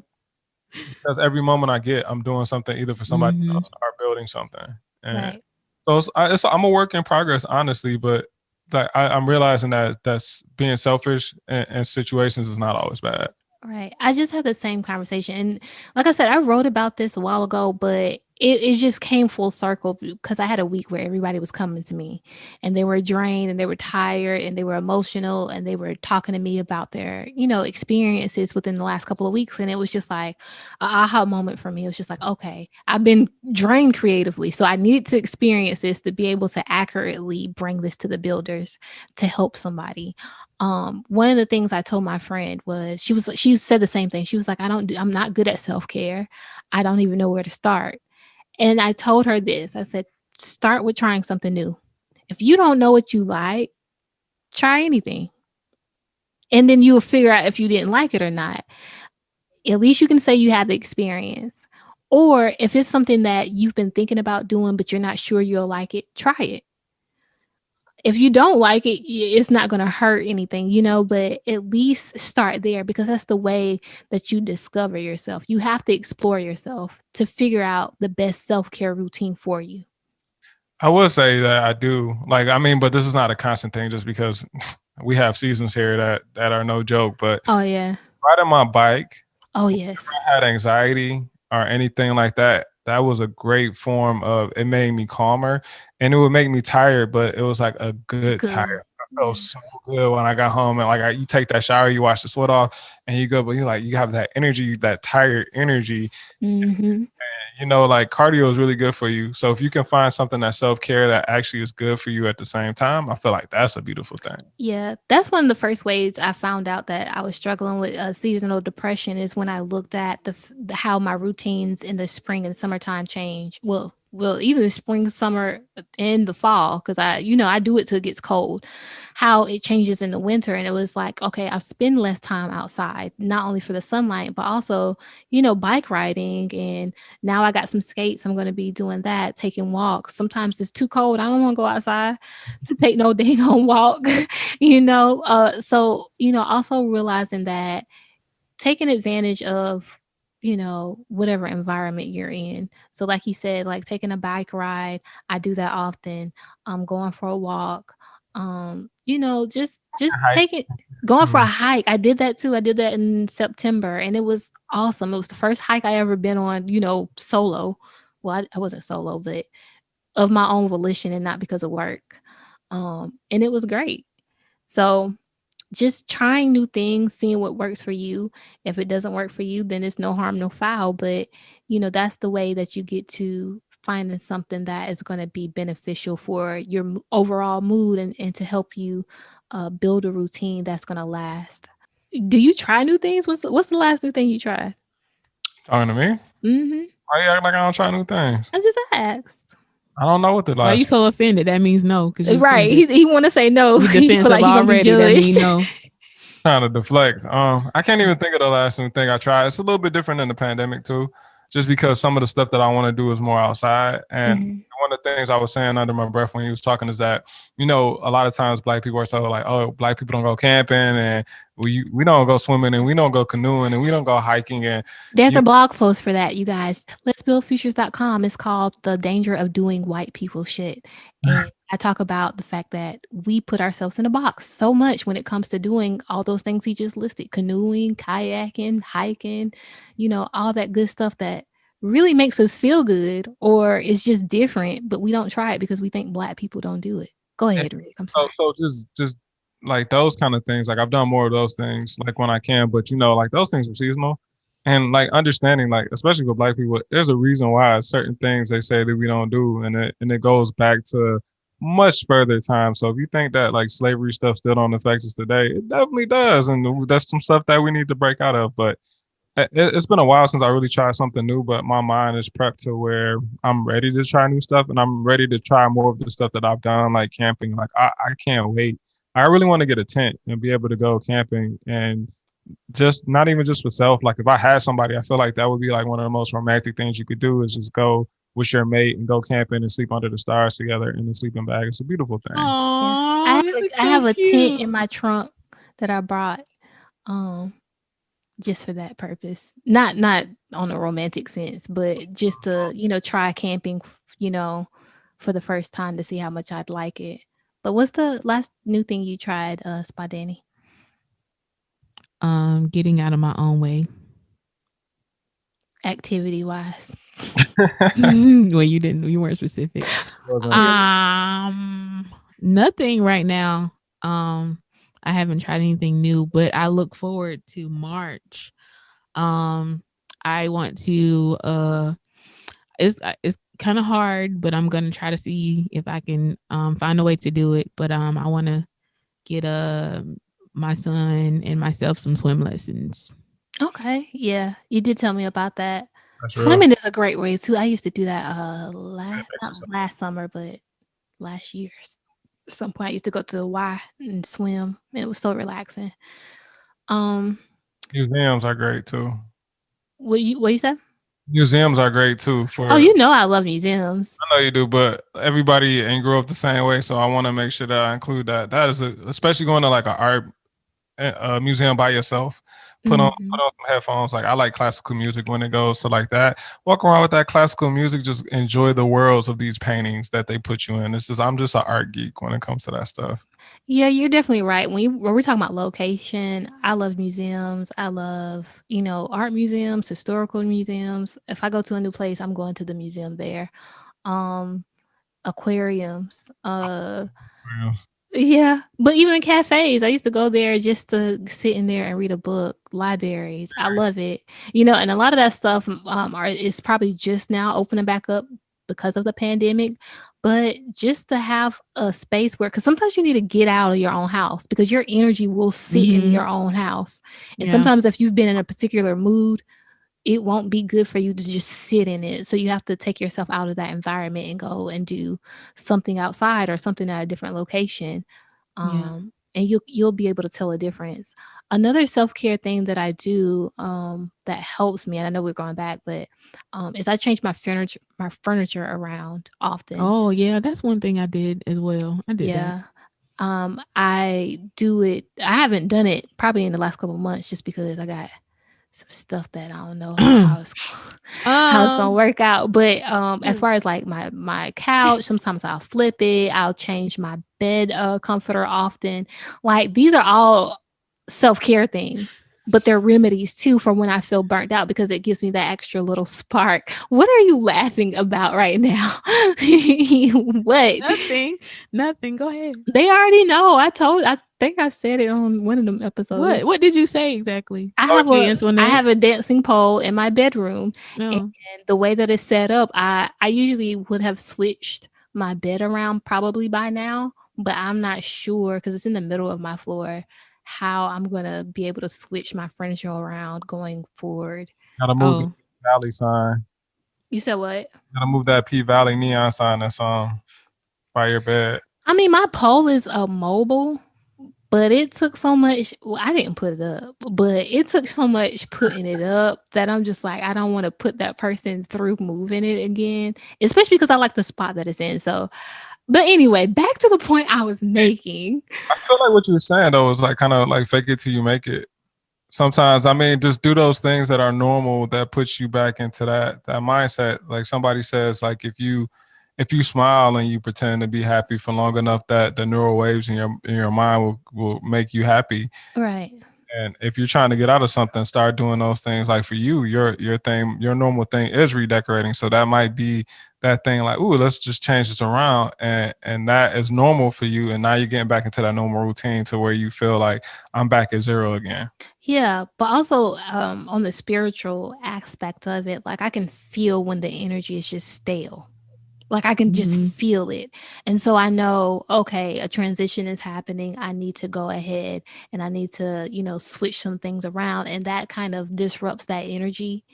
Because every moment I get, I'm doing something either for somebody Mm-hmm. else or building something. And Right. so I'm a work in progress, honestly. But like I'm realizing that that's being selfish in situations is not always bad. Right. I just had the same conversation. And like I said, I wrote about this a while ago, but it just came full circle because I had a week where everybody was coming to me and they were drained and they were tired and they were emotional and they were talking to me about their, experiences within the last couple of weeks. And it was just like a aha moment for me. It was just like, okay, I've been drained creatively. So I needed to experience this to be able to accurately bring this to the builders to help somebody. One of the things I told my friend was she said the same thing. She was like, I'm not good at self-care. I don't even know where to start. And I told her this. I said, start with trying something new. If you don't know what you like, try anything. And then you'll figure out if you didn't like it or not. At least you can say you had the experience. Or if it's something that you've been thinking about doing, but you're not sure you'll like it, try it. If you don't like it, it's not going to hurt anything, but at least start there because that's the way that you discover yourself. You have to explore yourself to figure out the best self care routine for you. I will say that I do like. I mean, but this is not a constant thing, just because we have seasons here that are no joke. But Oh, yeah. riding my bike, Oh, yes. I had anxiety or anything like that, that was a great form of it made me calmer and it would make me tired, but it was like a good Good. tired. I felt Yeah. so good when I got home and like you take that shower, you wash the sweat off and you go, but you like you have that energy, that tired energy. Mhm. Like cardio is really good for you. So if you can find something that self care that actually is good for you at the same time, I feel like that's a beautiful thing. Yeah, that's one of the first ways I found out that I was struggling with seasonal depression is when I looked at how my routines in the spring and summertime change. Well, even the spring, summer, and the fall, because I do it till it gets cold. How it changes in the winter, and it was like, okay, I spend less time outside, not only for the sunlight, but also, bike riding, and now I got some skates. I'm going to be doing that, taking walks. Sometimes it's too cold. I don't want to go outside to take no dang on walk. Also realizing that taking advantage of whatever environment you're in. So like he said, like taking a bike ride, I do that often. Going for a walk, just Hype take it. Going for a too. hike, I did that too. I did that in September and it was awesome. It was the first hike I ever been on, solo. Well, I wasn't solo, but of my own volition and not because of work. And it was great. So just trying new things, seeing what works for you. If it doesn't work for you, then it's no harm, no foul. But, that's the way that you get to finding something that is going to be beneficial for your overall mood and to help you build a routine that's going to last. Do you try new things? What's the last new thing you tried? Talking to me? Mm-hmm. Why you act like I don't try new things? I just asked. I don't know what the Why you last so offended? That means no, because you Right. offended. He want to say no. You He feel like defensive he gonna be already. That mean judged. no. trying to deflect. I can't even think of the last new thing I tried. It's a little bit different than the pandemic too, just because some of the stuff that I want to do is more outside. And Mhm. one of the things I was saying under my breath when he was talking is that a lot of times black people are so like, oh, black people don't go camping and we don't go swimming and we don't go canoeing and we don't go hiking and There's you a blog post for that, you guys. Let'sbuildfutures.com. It's called The Danger of Doing White People Shit. And I talk about the fact that we put ourselves in a box so much when it comes to doing all those things he just listed: canoeing, kayaking, hiking, all that good stuff that really makes us feel good or it's just different, but we don't try it because we think black people don't do it. Go Yeah. ahead, Rick. I'm So sorry. so just like those kind of things. Like I've done more of those things like when I can, but like those things are seasonal. And like understanding, like especially with black people, there's a reason why certain things they say that we don't do, and it goes back to much further time. So if you think that like slavery stuff still don't affect us today, it definitely does, and that's some stuff that we need to break out of. But it's been a while since I really tried something new, but my mind is prepped to where I'm ready to try new stuff and I'm ready to try more of the stuff that I've done, like camping. Like I can't wait. I really want to get a tent and be able to go camping and just not even just for self. Like if I had somebody, I feel like that would be like one of the most romantic things you could do is just go with your mate and go camping and sleep under the stars together in a sleeping bag. It's a beautiful thing. Yeah. Oh, that's I so have a tent cute. in my trunk that I brought. Um just for that purpose. Not on a romantic sense, but just to, try camping, you know, for the first time to see how much I'd like it. But what's the last new thing you tried, Spadani? Getting out of my own way. activity wise? Well, you weren't specific. Wasn't. Yeah. Um, Nothing right now. Um, I haven't tried anything new, but I look forward to March. Um, I want to it's kind of hard, but I'm gonna try to see if I can find a way to do it. But I want to get my son and myself some swim lessons. Okay. Yeah. You did tell me about that. That's real. Swimming is a great way too. I used to do that not Exercise. last summer, but last year. At some point I used to go to the Y and swim and it was so relaxing. Um Museums are great too. what you said? Museums are great too. Oh, For you know I love museums. I know you do, but everybody ain't grew up the same way, so I want to make sure that I include that. That is especially going to like an art museum by yourself. Put Mhm. on some headphones. Like I like classical music when it goes to like that. Walk around with that classical music. Just enjoy the worlds of these paintings that they put you in. This is I'm just an art geek when it comes to that stuff. Yeah, you're definitely right. When we're talking about location, I love museums. I love, art museums, historical museums. If I go to a new place, I'm going to the museum there. Um, aquariums. Yeah, but even in cafes, I used to go there just to sit in there and read a book. Libraries, I love it. And a lot of that stuff is probably just now opening back up because of the pandemic. But just to have a space where, because sometimes you need to get out of your own house because your energy will sit in Mm-hmm. your own house. And Yeah. sometimes if you've been in a particular mood, it won't be good for you to just sit in it. So you have to take yourself out of that environment and go and do something outside or something at a different location. Yeah. And you'll be able to tell a difference. Another self-care thing that I do that helps me, and I know we're going back, but is I change my furniture around often. Oh yeah, that's one thing I did as well. I did that. Yeah. I do it. I haven't done it probably in the last couple of months just because I got some stuff that I don't know how it's how it's gonna um. work out. But as Hmm. far as like my couch, sometimes I'll flip it. I'll change my bed comforter often. Like these are all self care things. But they're remedies too for when I feel burnt out because it gives me that extra little spark. What are you laughing about right now? What? Nothing. Nothing. Go ahead. They already know. I think I said it on one of them episodes. What did you say exactly? I Oh, have The a I Antoinette? have a dancing pole in my bedroom, and No. the way that it's set up, I usually would have switched my bed around probably by now, but I'm not sure because it's in the middle of my floor how I'm gonna be able to switch my furniture around going forward. gotta move the Oh. P Valley sign. You said what? Gotta move that P Valley neon sign that's by your bed. I mean, my pole is a mobile, but it took so much. Well, I didn't put it up, but it took so much putting it up that I'm just like, I don't want to put that person through moving it again, especially because I like the spot that it's in. So, but anyway, back to the point I was making. I feel like what you were saying though is like kind of like fake it till you make it. Sometimes I mean just do those things that are normal that puts you back into that mindset. Like somebody says, like if you smile and you pretend to be happy for long enough, that the neural waves in your mind will make you happy. Right. And if you're trying to get out of something, start doing those things. Like for you, your thing, your normal thing is redecorating. So that might be that thing like, ooh, let's just change this around. And that is normal for you. And now you're getting back into that normal routine to where you feel like I'm back at zero again. Yeah, but also on the spiritual aspect of it, like I can feel when the energy is just stale. Like I can just Mm-hmm. feel it. And so I know, okay, a transition is happening. I need to go ahead and I need to, switch some things around. And that kind of disrupts that energy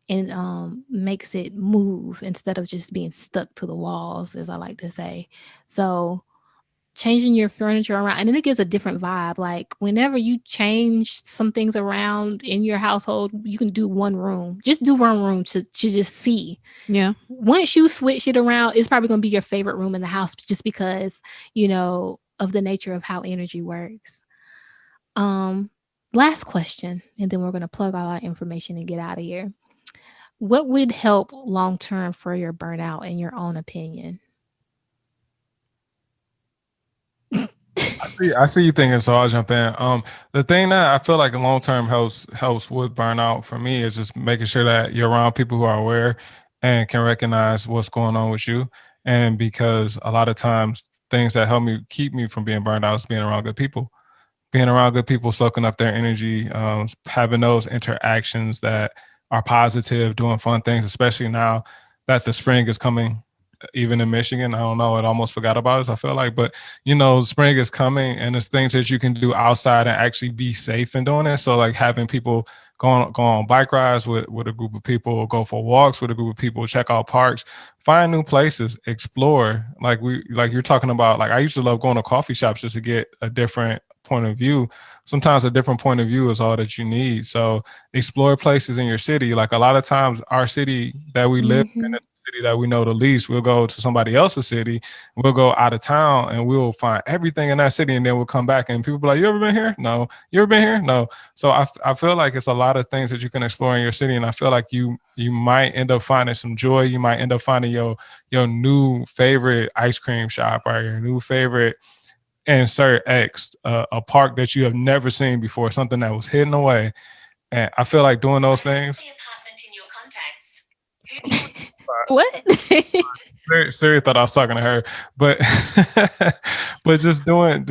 and makes it move instead of just being stuck to the walls, as I like to say. So changing your furniture around and then it gives a different vibe. Like whenever you change some things around in your household, you can do one room. Just do one room to just see. Yeah. Once you switch it around, it's probably going to be your favorite room in the house just because, of the nature of how energy works. Um, Last question, and then we're going to plug all our information and get out of here. What would help long term for your burnout, in your own opinion? I see you thinking, so I'll jump in. The thing that I feel like long term helps with burnout for me is just making sure that you're around people who are aware and can recognize what's going on with you. And because a lot of times things that help me keep me from being burned out is being around good people, being around good people, soaking up their energy, having those interactions that are positive, doing fun things, especially now that the spring is coming. Even in Michigan, I don't know. I almost forgot about this. I feel like, but spring is coming, and there's things that you can do outside and actually be safe in doing it. So, like having people go on bike rides with a group of people, go for walks with a group of people, check out parks, find new places, explore. Like you're talking about. Like I used to love going to coffee shops just to get a different point of view. Sometimes a different point of view is all that you need. So explore places in your city. Like a lot of times our city that we live in Hmm. is the city that we know the least. We'll go to somebody else's city, we'll go out of town and we'll find everything in that city, and then we'll come back and people be like, you ever been here? No. You ever been here? No. So I feel like it's a lot of things that you can explore in your city, and I feel like you might end up finding some joy. You might end up finding your new favorite ice cream shop or your new favorite insert X, a park that you have never seen before, something that was hidden away. And I feel like doing those things. What? Siri thought I was talking to her, but but just doing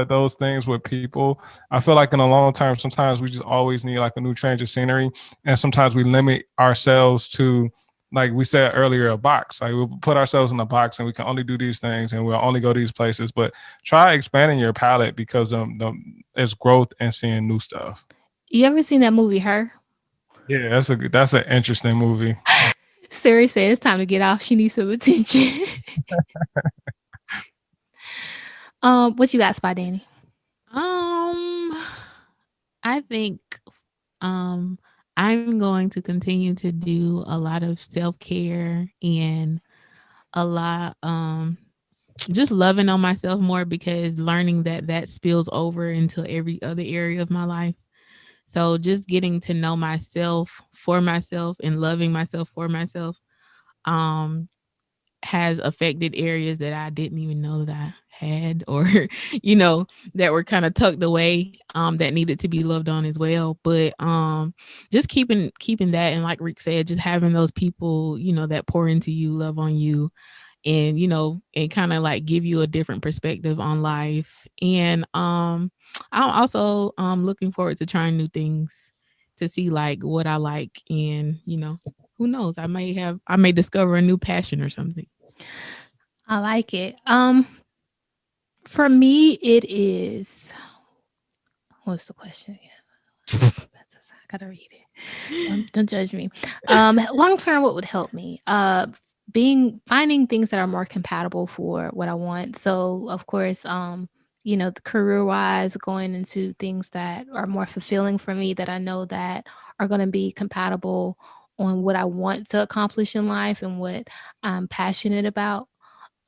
those things with people. I feel like in the long term, sometimes we just always need like a new change of scenery, and sometimes we limit ourselves to, like we said earlier, a box. Like we put ourselves in a box, and we can only do these things, and we'll only go these places. But try expanding your palette because it's growth and seeing new stuff. You ever seen that movie, Her? Yeah, that's an interesting movie. Siri said it's time to get off. She needs some attention. What you got, Spy Danny? Um, I think um I'm going to continue to do a lot of self-care and a lot just loving on myself more, because learning that that spills over into every other area of my life. So just getting to know myself for myself and loving myself for myself um has affected areas that I didn't even know that I had, or you know, that were kind of tucked away, that needed to be loved on as well. But just keeping that, and like Rick said, just having those people, you know, that pour into you, love on you, and you know, and kind of like give you a different perspective on life. And I'm also looking forward to trying new things, to see like what I like, and you know, who knows, I may discover a new passion or something. I like it. For me, it is. What's the question again? I gotta read it. Don't judge me. Long term, what would help me? Being finding things that are more compatible for what I want. So, of course, the career wise, going into things that are more fulfilling for me, that I know that are going to be compatible on what I want to accomplish in life and what I'm passionate about.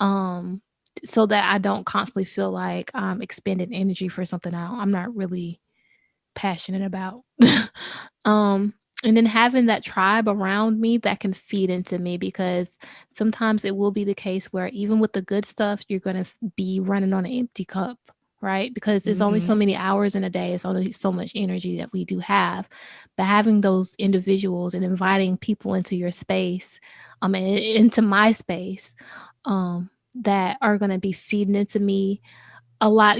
Um, so that I don't constantly feel like I'm expending energy for something I'm not really passionate about. um, and then having that tribe around me that can feed into me, because sometimes it will be the case where even with the good stuff, you're going to be running on an empty cup, right? Because there's only Hmm. so many hours in a day, it's only so much energy that we do have. But having those individuals and inviting people into your space, and into my space, that are going to be feeding into me a lot,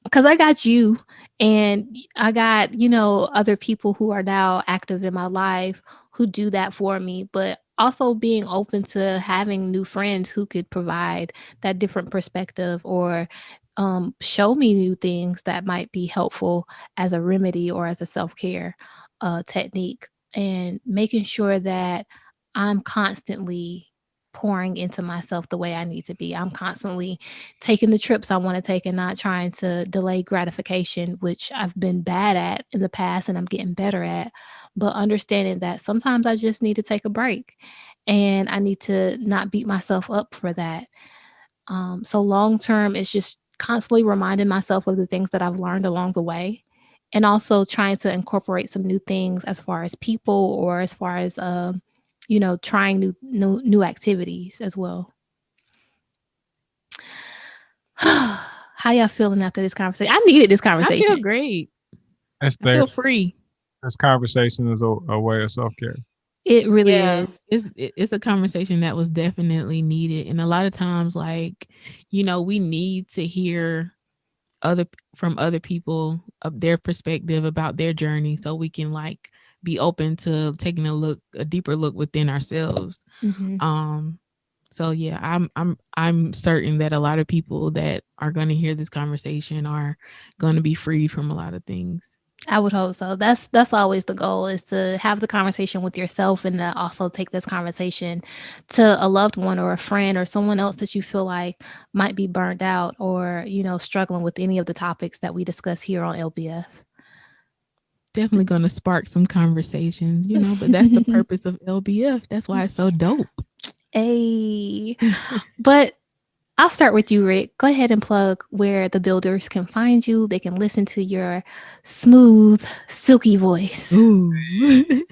because I got you, and I got, other people who are now active in my life who do that for me, but also being open to having new friends who could provide that different perspective, or show me new things that might be helpful as a remedy or as a self-care technique, and making sure that I'm constantly pouring into myself the way I need to be. I'm constantly taking the trips I want to take and not trying to delay gratification, which I've been bad at in the past and I'm getting better at. But understanding that sometimes I just need to take a break and I need to not beat myself up for that. So long term, it's just constantly reminding myself of the things that I've learned along the way, and also trying to incorporate some new things as far as people, or as far as trying new activities as well. How y'all feeling after this conversation? I needed this I feel conversation. great. It's I there. feel free. This conversation is a way of self care. It really Yeah, is. it's a conversation that was definitely needed, and a lot of times, like, we need to hear from other people of their perspective about their journey, so we can like be open to taking a deeper look within ourselves. Hmm. Um, so yeah, I'm certain that a lot of people that are going to hear this conversation are going to be freed from a lot of things. I would hope so. That's always the goal, is to have the conversation with yourself, and to also take this conversation to a loved one or a friend or someone else that you feel like might be burned out, or, struggling with any of the topics that we discuss here on LBF. Definitely going to spark some conversations, but that's the purpose of LBF. That's why it's so dope. Hey, but I'll start with you, Rick. Go ahead and plug where the builders can find you. They can listen to your smooth, silky voice. Ooh. You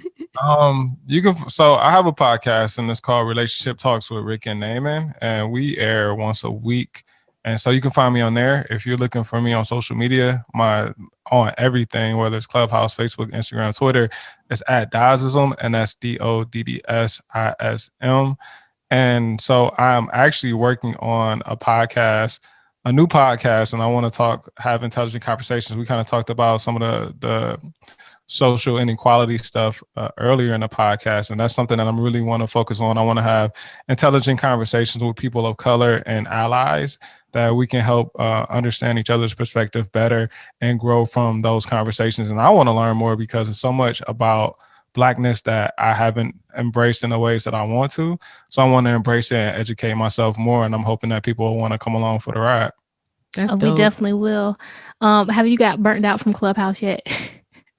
can. So I have a podcast, and it's called Relationship Talks with Rick and Naaman, and we air once a week. And so you can find me on there. If you're looking for me on social media, on everything, whether it's Clubhouse, Facebook, Instagram, Twitter, it's at Doddism, and that's DODDSISM. And so I'm actually working on a new podcast, and I want to have intelligent conversations. We kind of talked about some of the social inequality stuff earlier in the podcast, and that's something that I'm really want to focus on. I want to have intelligent conversations with people of color and allies that we can help understand each other's perspective better and grow from those conversations. And I want to learn more because it's so much about Blackness that I haven't embraced in the ways that I want to. So I want to embrace it and educate myself more. And I'm hoping that people will want to come along for the ride. That's We dope. definitely will. Have you got burnt out from Clubhouse yet?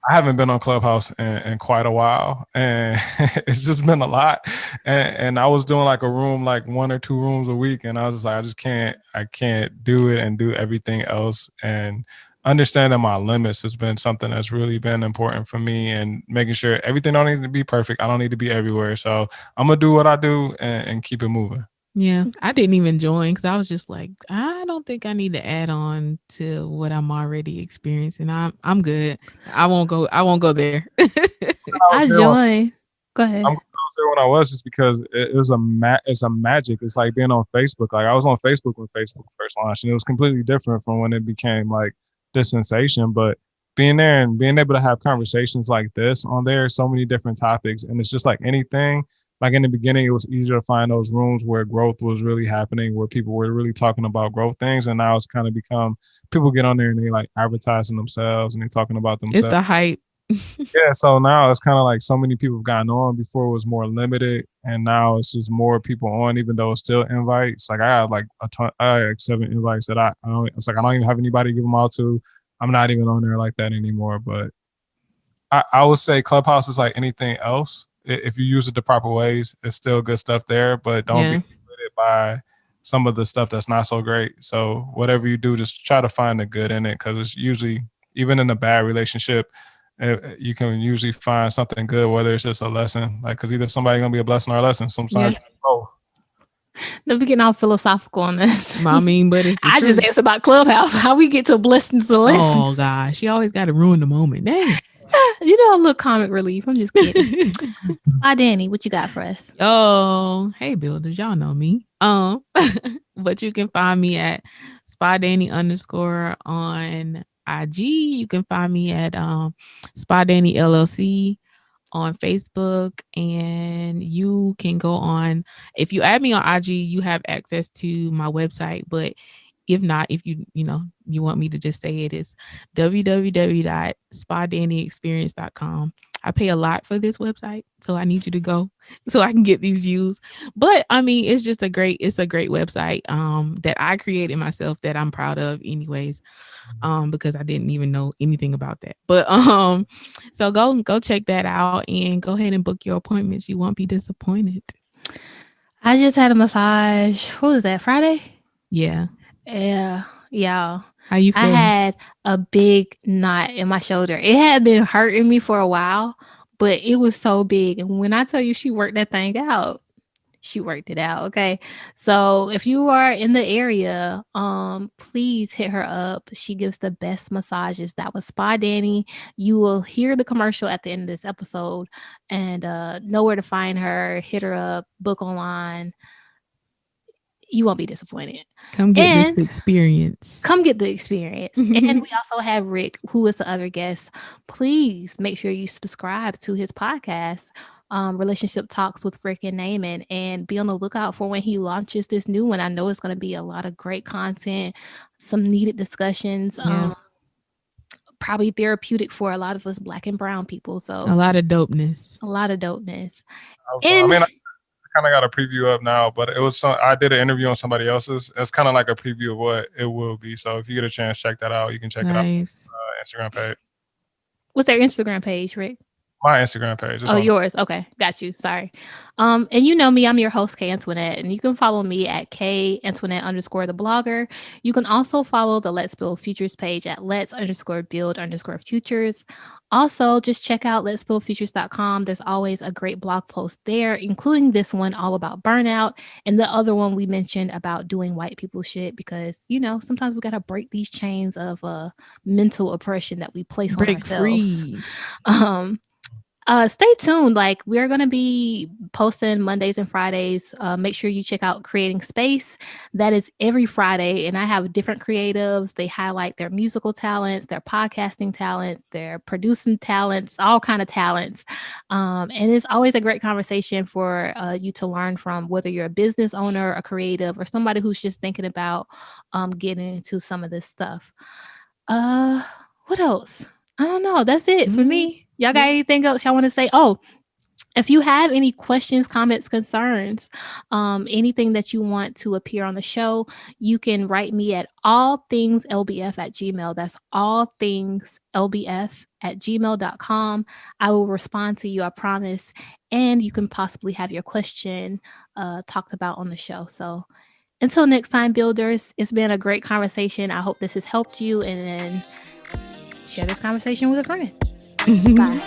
I haven't been on Clubhouse in quite a while, and it's just been a lot. And I was doing like a room, like 1 or 2 rooms a week, and I was just like, I can't do it and do everything else. And understanding my limits has been something that's really been important for me, and making sure everything don't need to be perfect. I don't need to be everywhere. So I'm gonna do what I do and keep it moving. Yeah, I didn't even join because I was just like, I don't think I need to add on to what I'm already experiencing. I'm good. I won't go. I won't go there. I was I there when joined. Go I ahead. was there when I was, just because it was it's a magic. It's like being on Facebook. Like I was on Facebook when Facebook first launched, and it was completely different from when it became like this sensation. But being there and being able to have conversations like this on there, so many different topics, and it's just like anything. Like in the beginning, it was easier to find those rooms where growth was really happening, where people were really talking about growth things, and now it's kind of become people get on there and they like advertising themselves and they're talking about It's themselves. the hype. Yeah, so now it's kind of like so many people have gotten on. Before it was more limited, and now it's just more people on, even though it's still invites. Like I have like a ton, I have like 7 invites that I don't. It's like I don't even have anybody to give them out to. I'm not even on there like that anymore. But I would say Clubhouse is like anything else. If you use it the proper ways, it's still good stuff there. But don't be Yeah. limited by some of the stuff that's not so great. So whatever you do, just try to find the good in it, because it's usually, even in a bad relationship, you can usually find something good, whether it's just a lesson, like, because either somebody's gonna be a blessing or a lesson. Sometimes Yeah. both. Don't be getting all philosophical on this. I mean, but it's the I just truth. asked about Clubhouse. How we get to blessings to Oh lessons. gosh, you always got to ruin the moment. Dang. A little comic relief. I'm just kidding. Hi, Danny. What you got for us? Oh, hey builders, y'all know me. But you can find me at SpyDanny _ on IG. You can find me at SpyDanny LLC on Facebook, and you can go on. If you add me on IG, you have access to my website. But if not, if you want me to just say it, it's www.spydannyexperience.com. I pay a lot for this website, so I need you to go so I can get these views. But I mean, it's a great website that I created myself, that I'm proud of anyways, because I didn't even know anything about that. But so go check that out and go ahead and book your appointments. You won't be disappointed. I just had a massage. What was that, Friday? Yeah. Yeah. Y'all. How you I feeling? had a big knot in my shoulder. It had been hurting me for a while, but it was so big. And when I tell you she worked that thing out, She worked it out. Okay. So if you are in the area, please hit her up. She gives the best massages. That was Spa Danny. You will hear the commercial at the end of this episode and know where to find her. Hit her up, book online. You won't be disappointed. Come get And this experience. come get the experience. And we also have Rick, who is the other guest. Please make sure you subscribe to his podcast, Relationship Talks with Rick and Naaman, and be on the lookout for when he launches this new one. I know it's going to be a lot of great content, some needed discussions. Yeah. Probably therapeutic for a lot of us Black and brown people. So A lot of dopeness. a lot of dopeness. I And mean, I kind of got a preview up now, but it was I did an interview on somebody else's. It's kind of like a preview of what it will be. So if you get a chance, check that out. You can check it out on Nice. Instagram page. what's their Instagram page, Rick? My Instagram page. It's Oh, on- yours. Okay. Got you. Sorry. And you know me, I'm your host, K Antoinette, and you can follow me at K Antoinette _ the blogger. You can also follow the Let's Build Futures page at Let's _ build _ futures. Also, just check out letsbuildfutures.com. There's always a great blog post there, including this one all about burnout and the other one we mentioned about doing white people shit because, you know, sometimes we got to break these chains of mental oppression that we place on Break ourselves. free. Stay tuned. Like we're going to be posting Mondays and Fridays. Make sure you check out Creating Space. That is every Friday. And I have different creatives. They highlight their musical talents, their podcasting talents, their producing talents, all kind of talents. And it's always a great conversation for you to learn from, whether you're a business owner, a creative, or somebody who's just thinking about getting into some of this stuff. What else? I don't know. That's it for me. Y'all got anything else y'all want to say? Oh, if you have any questions, comments, concerns, anything that you want to appear on the show, you can write me at allthingslbf@gmail.com. That's allthingslbf@gmail.com. I will respond to you, I promise. And you can possibly have your question talked about on the show. So until next time, builders, it's been a great conversation. I hope this has helped you. And then share this conversation with a friend. Bye.